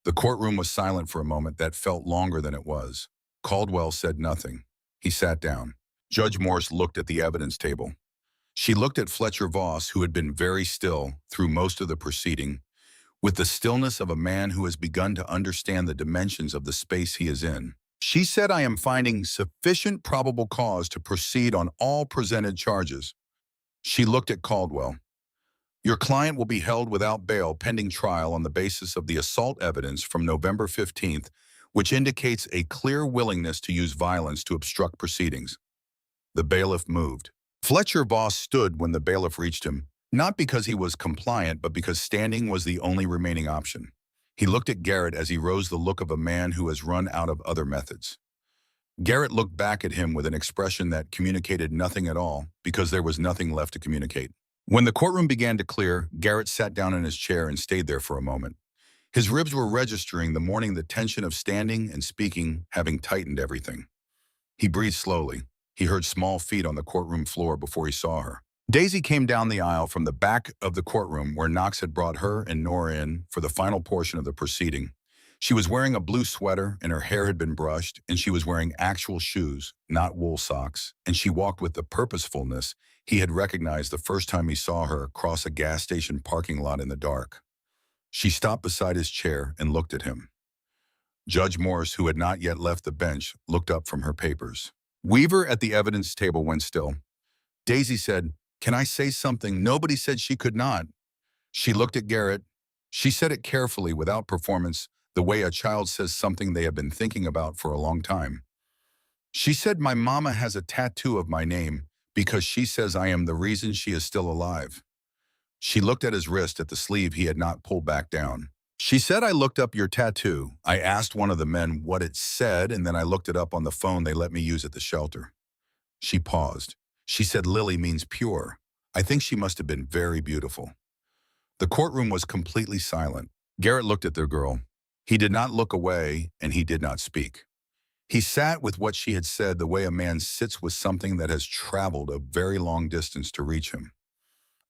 The courtroom was silent for a moment that felt longer than it was. Caldwell said nothing. He sat down. Judge Morse looked at the evidence table. She looked at Fletcher Voss, who had been very still through most of the proceeding, with the stillness of a man who has begun to understand the dimensions of the space he is in. She said, "I am finding sufficient probable cause to proceed on all presented charges." She looked at Caldwell. "Your client will be held without bail pending trial on the basis of the assault evidence from November 15th, which indicates a clear willingness to use violence to obstruct proceedings." The bailiff moved. Fletcher Voss stood when the bailiff reached him, not because he was compliant, but because standing was the only remaining option. He looked at Garrett as he rose, the look of a man who has run out of other methods. Garrett looked back at him with an expression that communicated nothing at all, because there was nothing left to communicate. When the courtroom began to clear, Garrett sat down in his chair and stayed there for a moment. His ribs were registering the morning, the tension of standing and speaking having tightened everything. He breathed slowly. He heard small feet on the courtroom floor before he saw her. Daisy came down the aisle from the back of the courtroom where Knox had brought her and Nora in for the final portion of the proceeding. She was wearing a blue sweater and her hair had been brushed, and she was wearing actual shoes, not wool socks, and she walked with the purposefulness he had recognized the first time he saw her cross a gas station parking lot in the dark. She stopped beside his chair and looked at him. Judge Morse, who had not yet left the bench, looked up from her papers. Weaver at the evidence table went still. Daisy said, "Can I say something?" Nobody said she could not. She looked at Garrett. She said it carefully, without performance, the way a child says something they have been thinking about for a long time. She said, "My mama has a tattoo of my name because she says I am the reason she is still alive." She looked at his wrist at the sleeve he had not pulled back down. She said, "I looked up your tattoo. I asked one of the men what it said, and then I looked it up on the phone they let me use at the shelter." She paused. She said, "Lily means pure." I think she must have been very beautiful. The courtroom was completely silent. Garrett looked at the girl. He did not look away, and he did not speak. He sat with what she had said the way a man sits with something that has traveled a very long distance to reach him.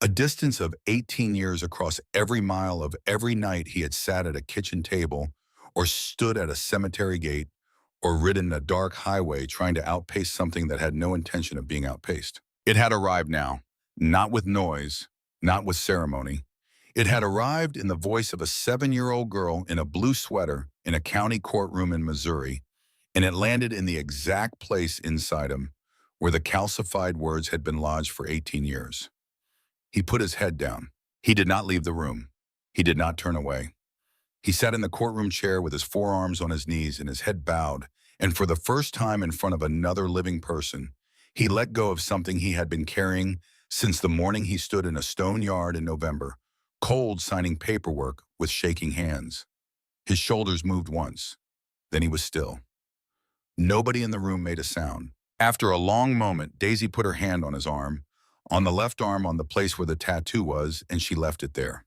A distance of 18 years across every mile of every night he had sat at a kitchen table or stood at a cemetery gate or ridden a dark highway trying to outpace something that had no intention of being outpaced. It had arrived now, not with noise, not with ceremony. It had arrived in the voice of a 7-year-old girl in a blue sweater in a county courtroom in Missouri, and it landed in the exact place inside him where the calcified words had been lodged for 18 years. He put his head down. He did not leave the room. He did not turn away. He sat in the courtroom chair with his forearms on his knees and his head bowed, and for the first time in front of another living person, he let go of something he had been carrying since the morning he stood in a stone yard in November, cold signing paperwork with shaking hands. His shoulders moved once. Then he was still. Nobody in the room made a sound. After a long moment, Daisy put her hand on his arm, on the left arm on the place where the tattoo was, and she left it there.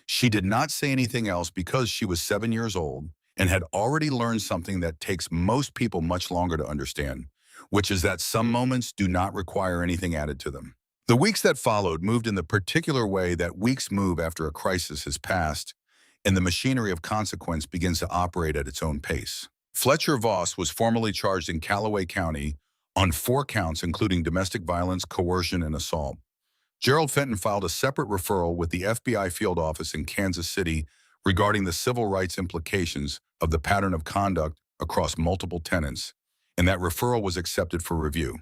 She did not say anything else because she was 7 years old and had already learned something that takes most people much longer to understand, which is that some moments do not require anything added to them. The weeks that followed moved in the particular way that weeks move after a crisis has passed and the machinery of consequence begins to operate at its own pace. Fletcher Voss was formally charged in Callaway County on 4 counts including domestic violence, coercion, and assault. Gerald Fenton filed a separate referral with the FBI field office in Kansas City regarding the civil rights implications of the pattern of conduct across multiple tenants, and that referral was accepted for review.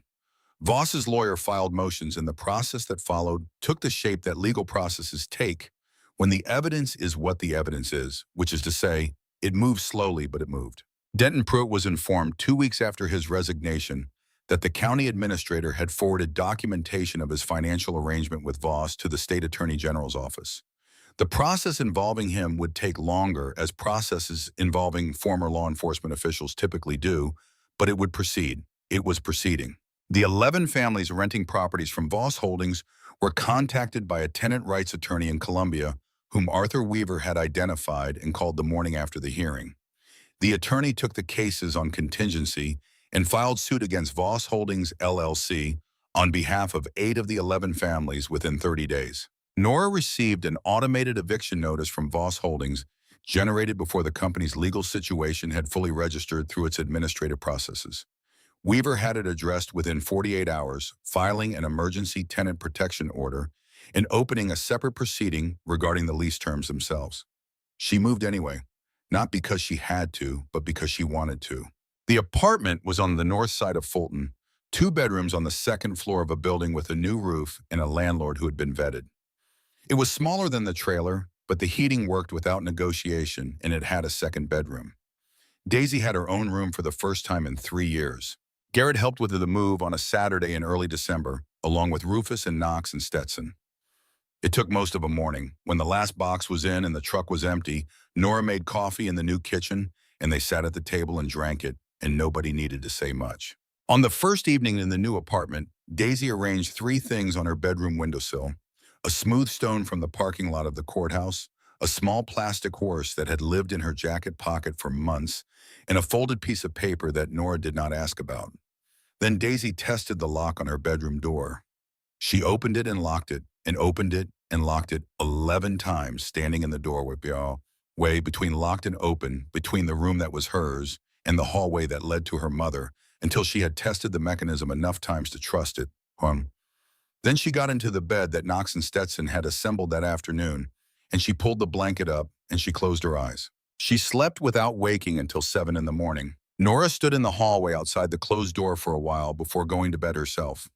Voss's lawyer filed motions, and the process that followed took the shape that legal processes take when the evidence is what the evidence is, which is to say, it moved slowly, but it moved. Denton Pruitt was informed 2 weeks after his resignation that the county administrator had forwarded documentation of his financial arrangement with Voss to the state attorney general's office. The process involving him would take longer, as processes involving former law enforcement officials typically do, but it would proceed. It was proceeding. The 11 families renting properties from Voss Holdings were contacted by a tenant rights attorney in Columbia, whom Arthur Weaver had identified and called the morning after the hearing. The attorney took the cases on contingency and filed suit against Voss Holdings, LLC, on behalf of 8 of the 11 families within 30 days. Nora received an automated eviction notice from Voss Holdings, generated before the company's legal situation had fully registered through its administrative processes. Weaver had it addressed within 48 hours, filing an emergency tenant protection order and opening a separate proceeding regarding the lease terms themselves. She moved anyway, not because she had to, but because she wanted to. The apartment was on the north side of Fulton, 2 bedrooms on the 2nd floor of a building with a new roof and a landlord who had been vetted. It was smaller than the trailer, but the heating worked without negotiation, and it had a 2nd bedroom. Daisy had her own room for the first time in 3 years. Garrett helped with the move on a Saturday in early December, along with Rufus and Knox and Stetson. It took most of a morning. When the last box was in and the truck was empty, Nora made coffee in the new kitchen, and they sat at the table and drank it, and nobody needed to say much. On the first evening in the new apartment, Daisy arranged 3 things on her bedroom windowsill: a smooth stone from the parking lot of the courthouse, a small plastic horse that had lived in her jacket pocket for months, and a folded piece of paper that Nora did not ask about. Then Daisy tested the lock on her bedroom door. She opened it and locked it, and opened it and locked it 11 times, standing in the doorway between locked and open, between the room that was hers and the hallway that led to her mother, until she had tested the mechanism enough times to trust it. Then she got into the bed that Knox and Stetson had assembled that afternoon, and she pulled the blanket up and she closed her eyes. She slept without waking until 7 in the morning. Nora stood in the hallway outside the closed door for a while before going to bed herself.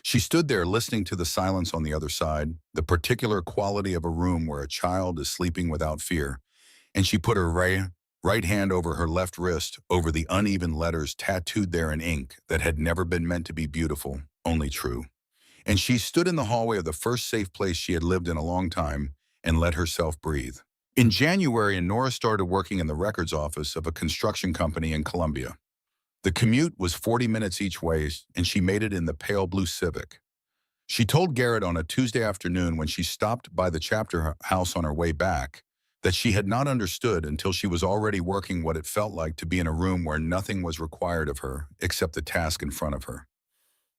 She stood there listening to the silence on the other side, the particular quality of a room where a child is sleeping without fear, and she put her right hand over her left wrist, over the uneven letters tattooed there in ink that had never been meant to be beautiful, only true. and she stood in the hallway of the first safe place she had lived in a long time and let herself breathe. In January, Nora started working in the records office of a construction company in Columbia. The commute was 40 minutes each way, and she made it in the pale blue Civic. She told Garrett on a Tuesday afternoon when she stopped by the chapter house on her way back that she had not understood until she was already working what it felt like to be in a room where nothing was required of her except the task in front of her.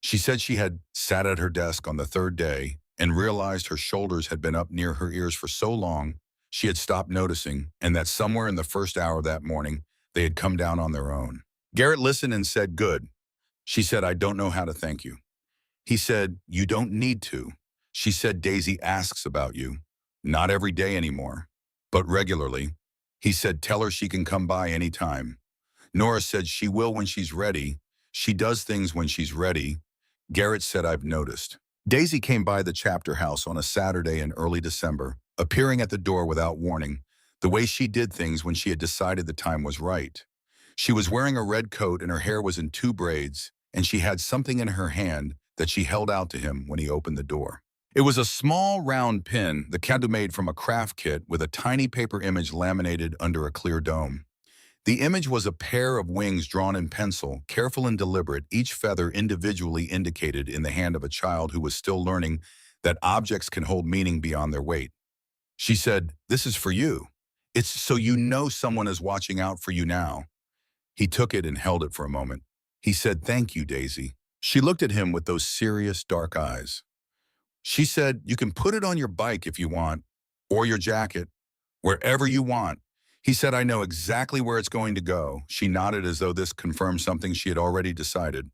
She said she had sat at her desk on the third day and realized her shoulders had been up near her ears for so long she had stopped noticing, and that somewhere in the first hour that morning they had come down on their own. Garrett listened and said, "Good." She said, "I don't know how to thank you." He said, "You don't need to." She said, "Daisy asks about you. Not every day anymore, but regularly." He said, "Tell her she can come by any time." Nora said, "She will when she's ready. She does things when she's ready." Garrett said, "I've noticed." Daisy came by the chapter house on a Saturday in early December, appearing at the door without warning, the way she did things when she had decided the time was right. She was wearing a red coat and her hair was in two braids, and she had something in her hand that she held out to him when he opened the door. It was a small round pin the Kendo made from a craft kit with a tiny paper image laminated under a clear dome. The image was a pair of wings drawn in pencil, careful and deliberate, each feather individually indicated in the hand of a child who was still learning that objects can hold meaning beyond their weight. She said, "This is for you. It's so you know someone is watching out for you now." He took it and held it for a moment. He said, "Thank you, Daisy." She looked at him with those serious, dark eyes. She said, "You can put it on your bike if you want, or your jacket, wherever you want." He said, "I know exactly where it's going to go." She nodded as though this confirmed something she had already decided.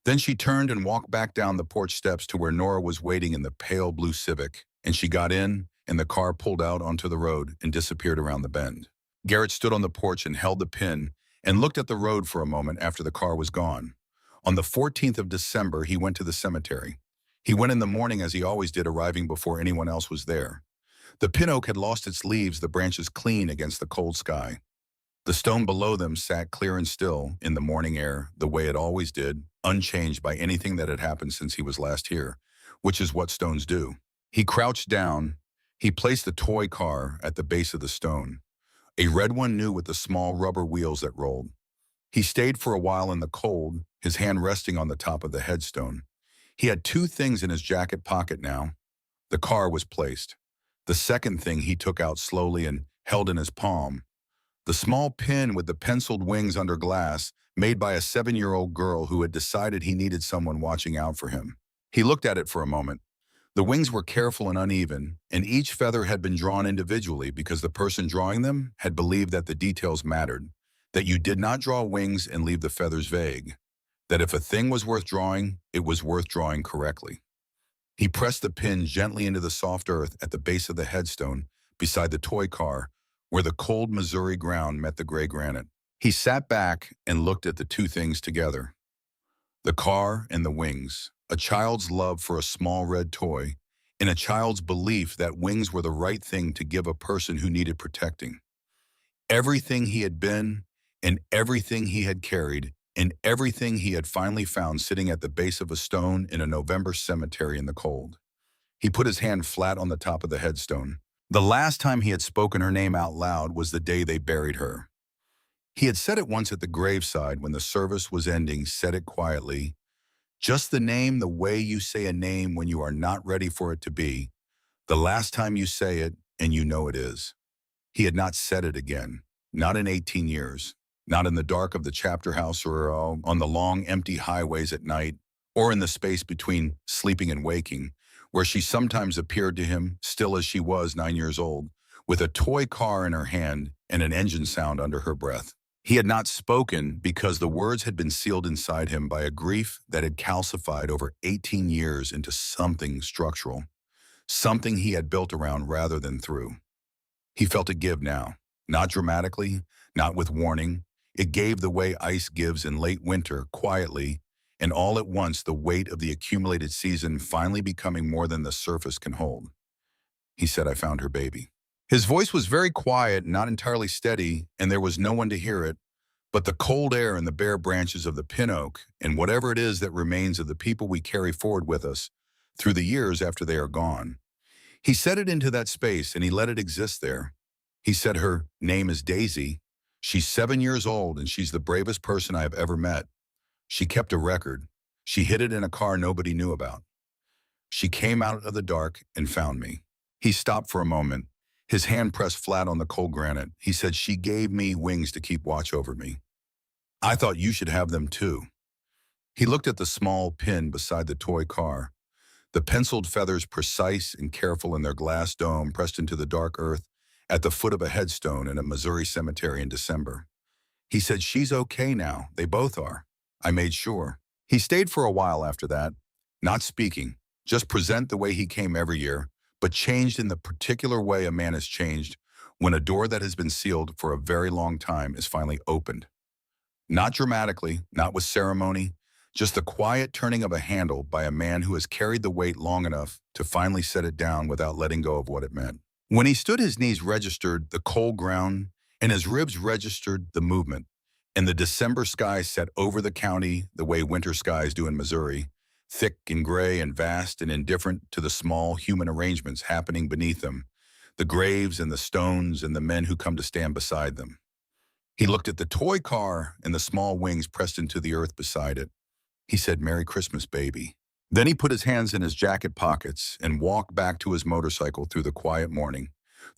Then she turned and walked back down the porch steps to where Nora was waiting in the pale blue Civic, and she got in, and the car pulled out onto the road and disappeared around the bend. Garrett stood on the porch and held the pin and looked at the road for a moment after the car was gone. On the 14th of December, he went to the cemetery. He went in the morning as he always did, arriving before anyone else was there. The pin oak had lost its leaves, the branches clean against the cold sky. The stone below them sat clear and still in the morning air, the way it always did, unchanged by anything that had happened since he was last here, which is what stones do. He crouched down. He placed the toy car at the base of the stone, a red one new with the small rubber wheels that rolled. He stayed for a while in the cold, his hand resting on the top of the headstone. He had two things in his jacket pocket now. The car was placed. The second thing he took out slowly and held in his palm. The small pin with the penciled wings under glass, made by a 7-year-old girl who had decided he needed someone watching out for him. He looked at it for a moment. The wings were careful and uneven, and each feather had been drawn individually because the person drawing them had believed that the details mattered, that you did not draw wings and leave the feathers vague, that if a thing was worth drawing, it was worth drawing correctly. He pressed the pin gently into the soft earth at the base of the headstone beside the toy car, where the cold Missouri ground met the gray granite. He sat back and looked at the two things together. The car and the wings, a child's love for a small red toy, and a child's belief that wings were the right thing to give a person who needed protecting. Everything he had been, and everything he had carried, and everything he had finally found sitting at the base of a stone in a November cemetery in the cold. He put his hand flat on the top of the headstone. The last time he had spoken her name out loud was the day they buried her. He had said it once at the graveside when the service was ending, said it quietly. Just the name, the way you say a name when you are not ready for it to be. The last time you say it, and you know it is. He had not said it again, not in 18 years, not in the dark of the chapter house or on the long, empty highways at night, or in the space between sleeping and waking, where she sometimes appeared to him, still as she was 9 years old, with a toy car in her hand and an engine sound under her breath. He had not spoken because the words had been sealed inside him by a grief that had calcified over 18 years into something structural, something he had built around rather than through. He felt it give now, not dramatically, not with warning. It gave the way ice gives in late winter, quietly, and all at once the weight of the accumulated season finally becoming more than the surface can hold. He said, "I found her baby." His voice was very quiet, not entirely steady, and there was no one to hear it, but the cold air and the bare branches of the pin oak, and whatever it is that remains of the people we carry forward with us, through the years after they are gone. He set it into that space and he let it exist there. He said her name is Daisy. She's 7 years old and she's the bravest person I have ever met. She kept a record. She hid it in a car nobody knew about. She came out of the dark and found me. He stopped for a moment, his hand pressed flat on the cold granite. He said, she gave me wings to keep watch over me. I thought you should have them too. He looked at the small pin beside the toy car, the penciled feathers precise and careful in their glass dome pressed into the dark earth at the foot of a headstone in a Missouri cemetery in December. He said, she's okay now. They both are. I made sure. He stayed for a while after that, not speaking, just present the way he came every year, but changed in the particular way a man is changed when a door that has been sealed for a very long time is finally opened. Not dramatically, not with ceremony, just the quiet turning of a handle by a man who has carried the weight long enough to finally set it down without letting go of what it meant. When he stood, his knees registered the cold ground and his ribs registered the movement, and the December sky set over the county the way winter skies do in Missouri, thick and gray and vast and indifferent to the small human arrangements happening beneath them, the graves and the stones and the men who come to stand beside them. He looked at the toy car and the small wings pressed into the earth beside it. He said, Merry Christmas, baby. Then he put his hands in his jacket pockets and walked back to his motorcycle through the quiet morning,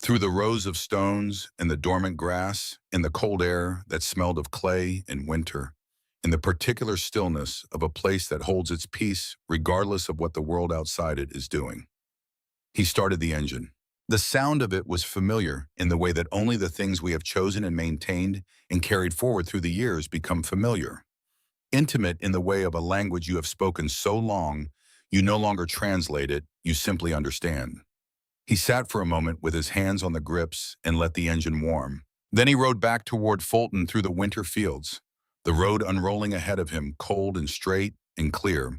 through the rows of stones and the dormant grass and the cold air that smelled of clay and winter, and the particular stillness of a place that holds its peace regardless of what the world outside it is doing. He started the engine. The sound of it was familiar in the way that only the things we have chosen and maintained and carried forward through the years become familiar. Intimate in the way of a language you have spoken so long, you no longer translate it, you simply understand. He sat for a moment with his hands on the grips and let the engine warm. Then he rode back toward Fulton through the winter fields, the road unrolling ahead of him, cold and straight and clear.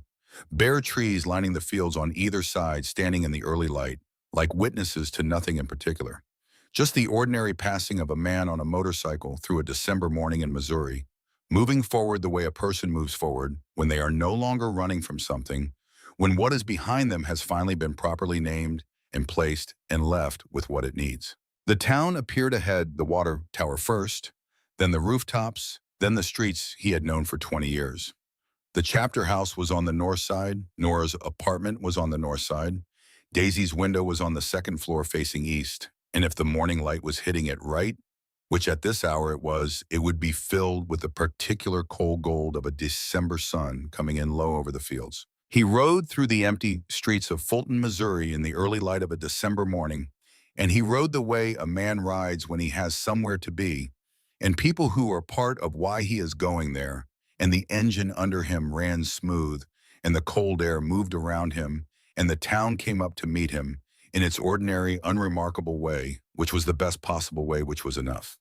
Bare trees lining the fields on either side, standing in the early light, like witnesses to nothing in particular. Just the ordinary passing of a man on a motorcycle through a December morning in Missouri, moving forward the way a person moves forward when they are no longer running from something, when what is behind them has finally been properly named and placed and left with what it needs. The town appeared ahead, the water tower first, then the rooftops, then the streets he had known for 20 years. The chapter house was on the north side, Nora's apartment was on the north side, Daisy's window was on the second floor facing east, and if the morning light was hitting it right, which at this hour it would be filled with the particular cold gold of a December sun coming in low over the fields. He rode through the empty streets of Fulton, Missouri in the early light of a December morning, and he rode the way a man rides when he has somewhere to be, and people who are part of why he is going there, and the engine under him ran smooth, and the cold air moved around him, and the town came up to meet him in its ordinary, unremarkable way, which was the best possible way, which was enough.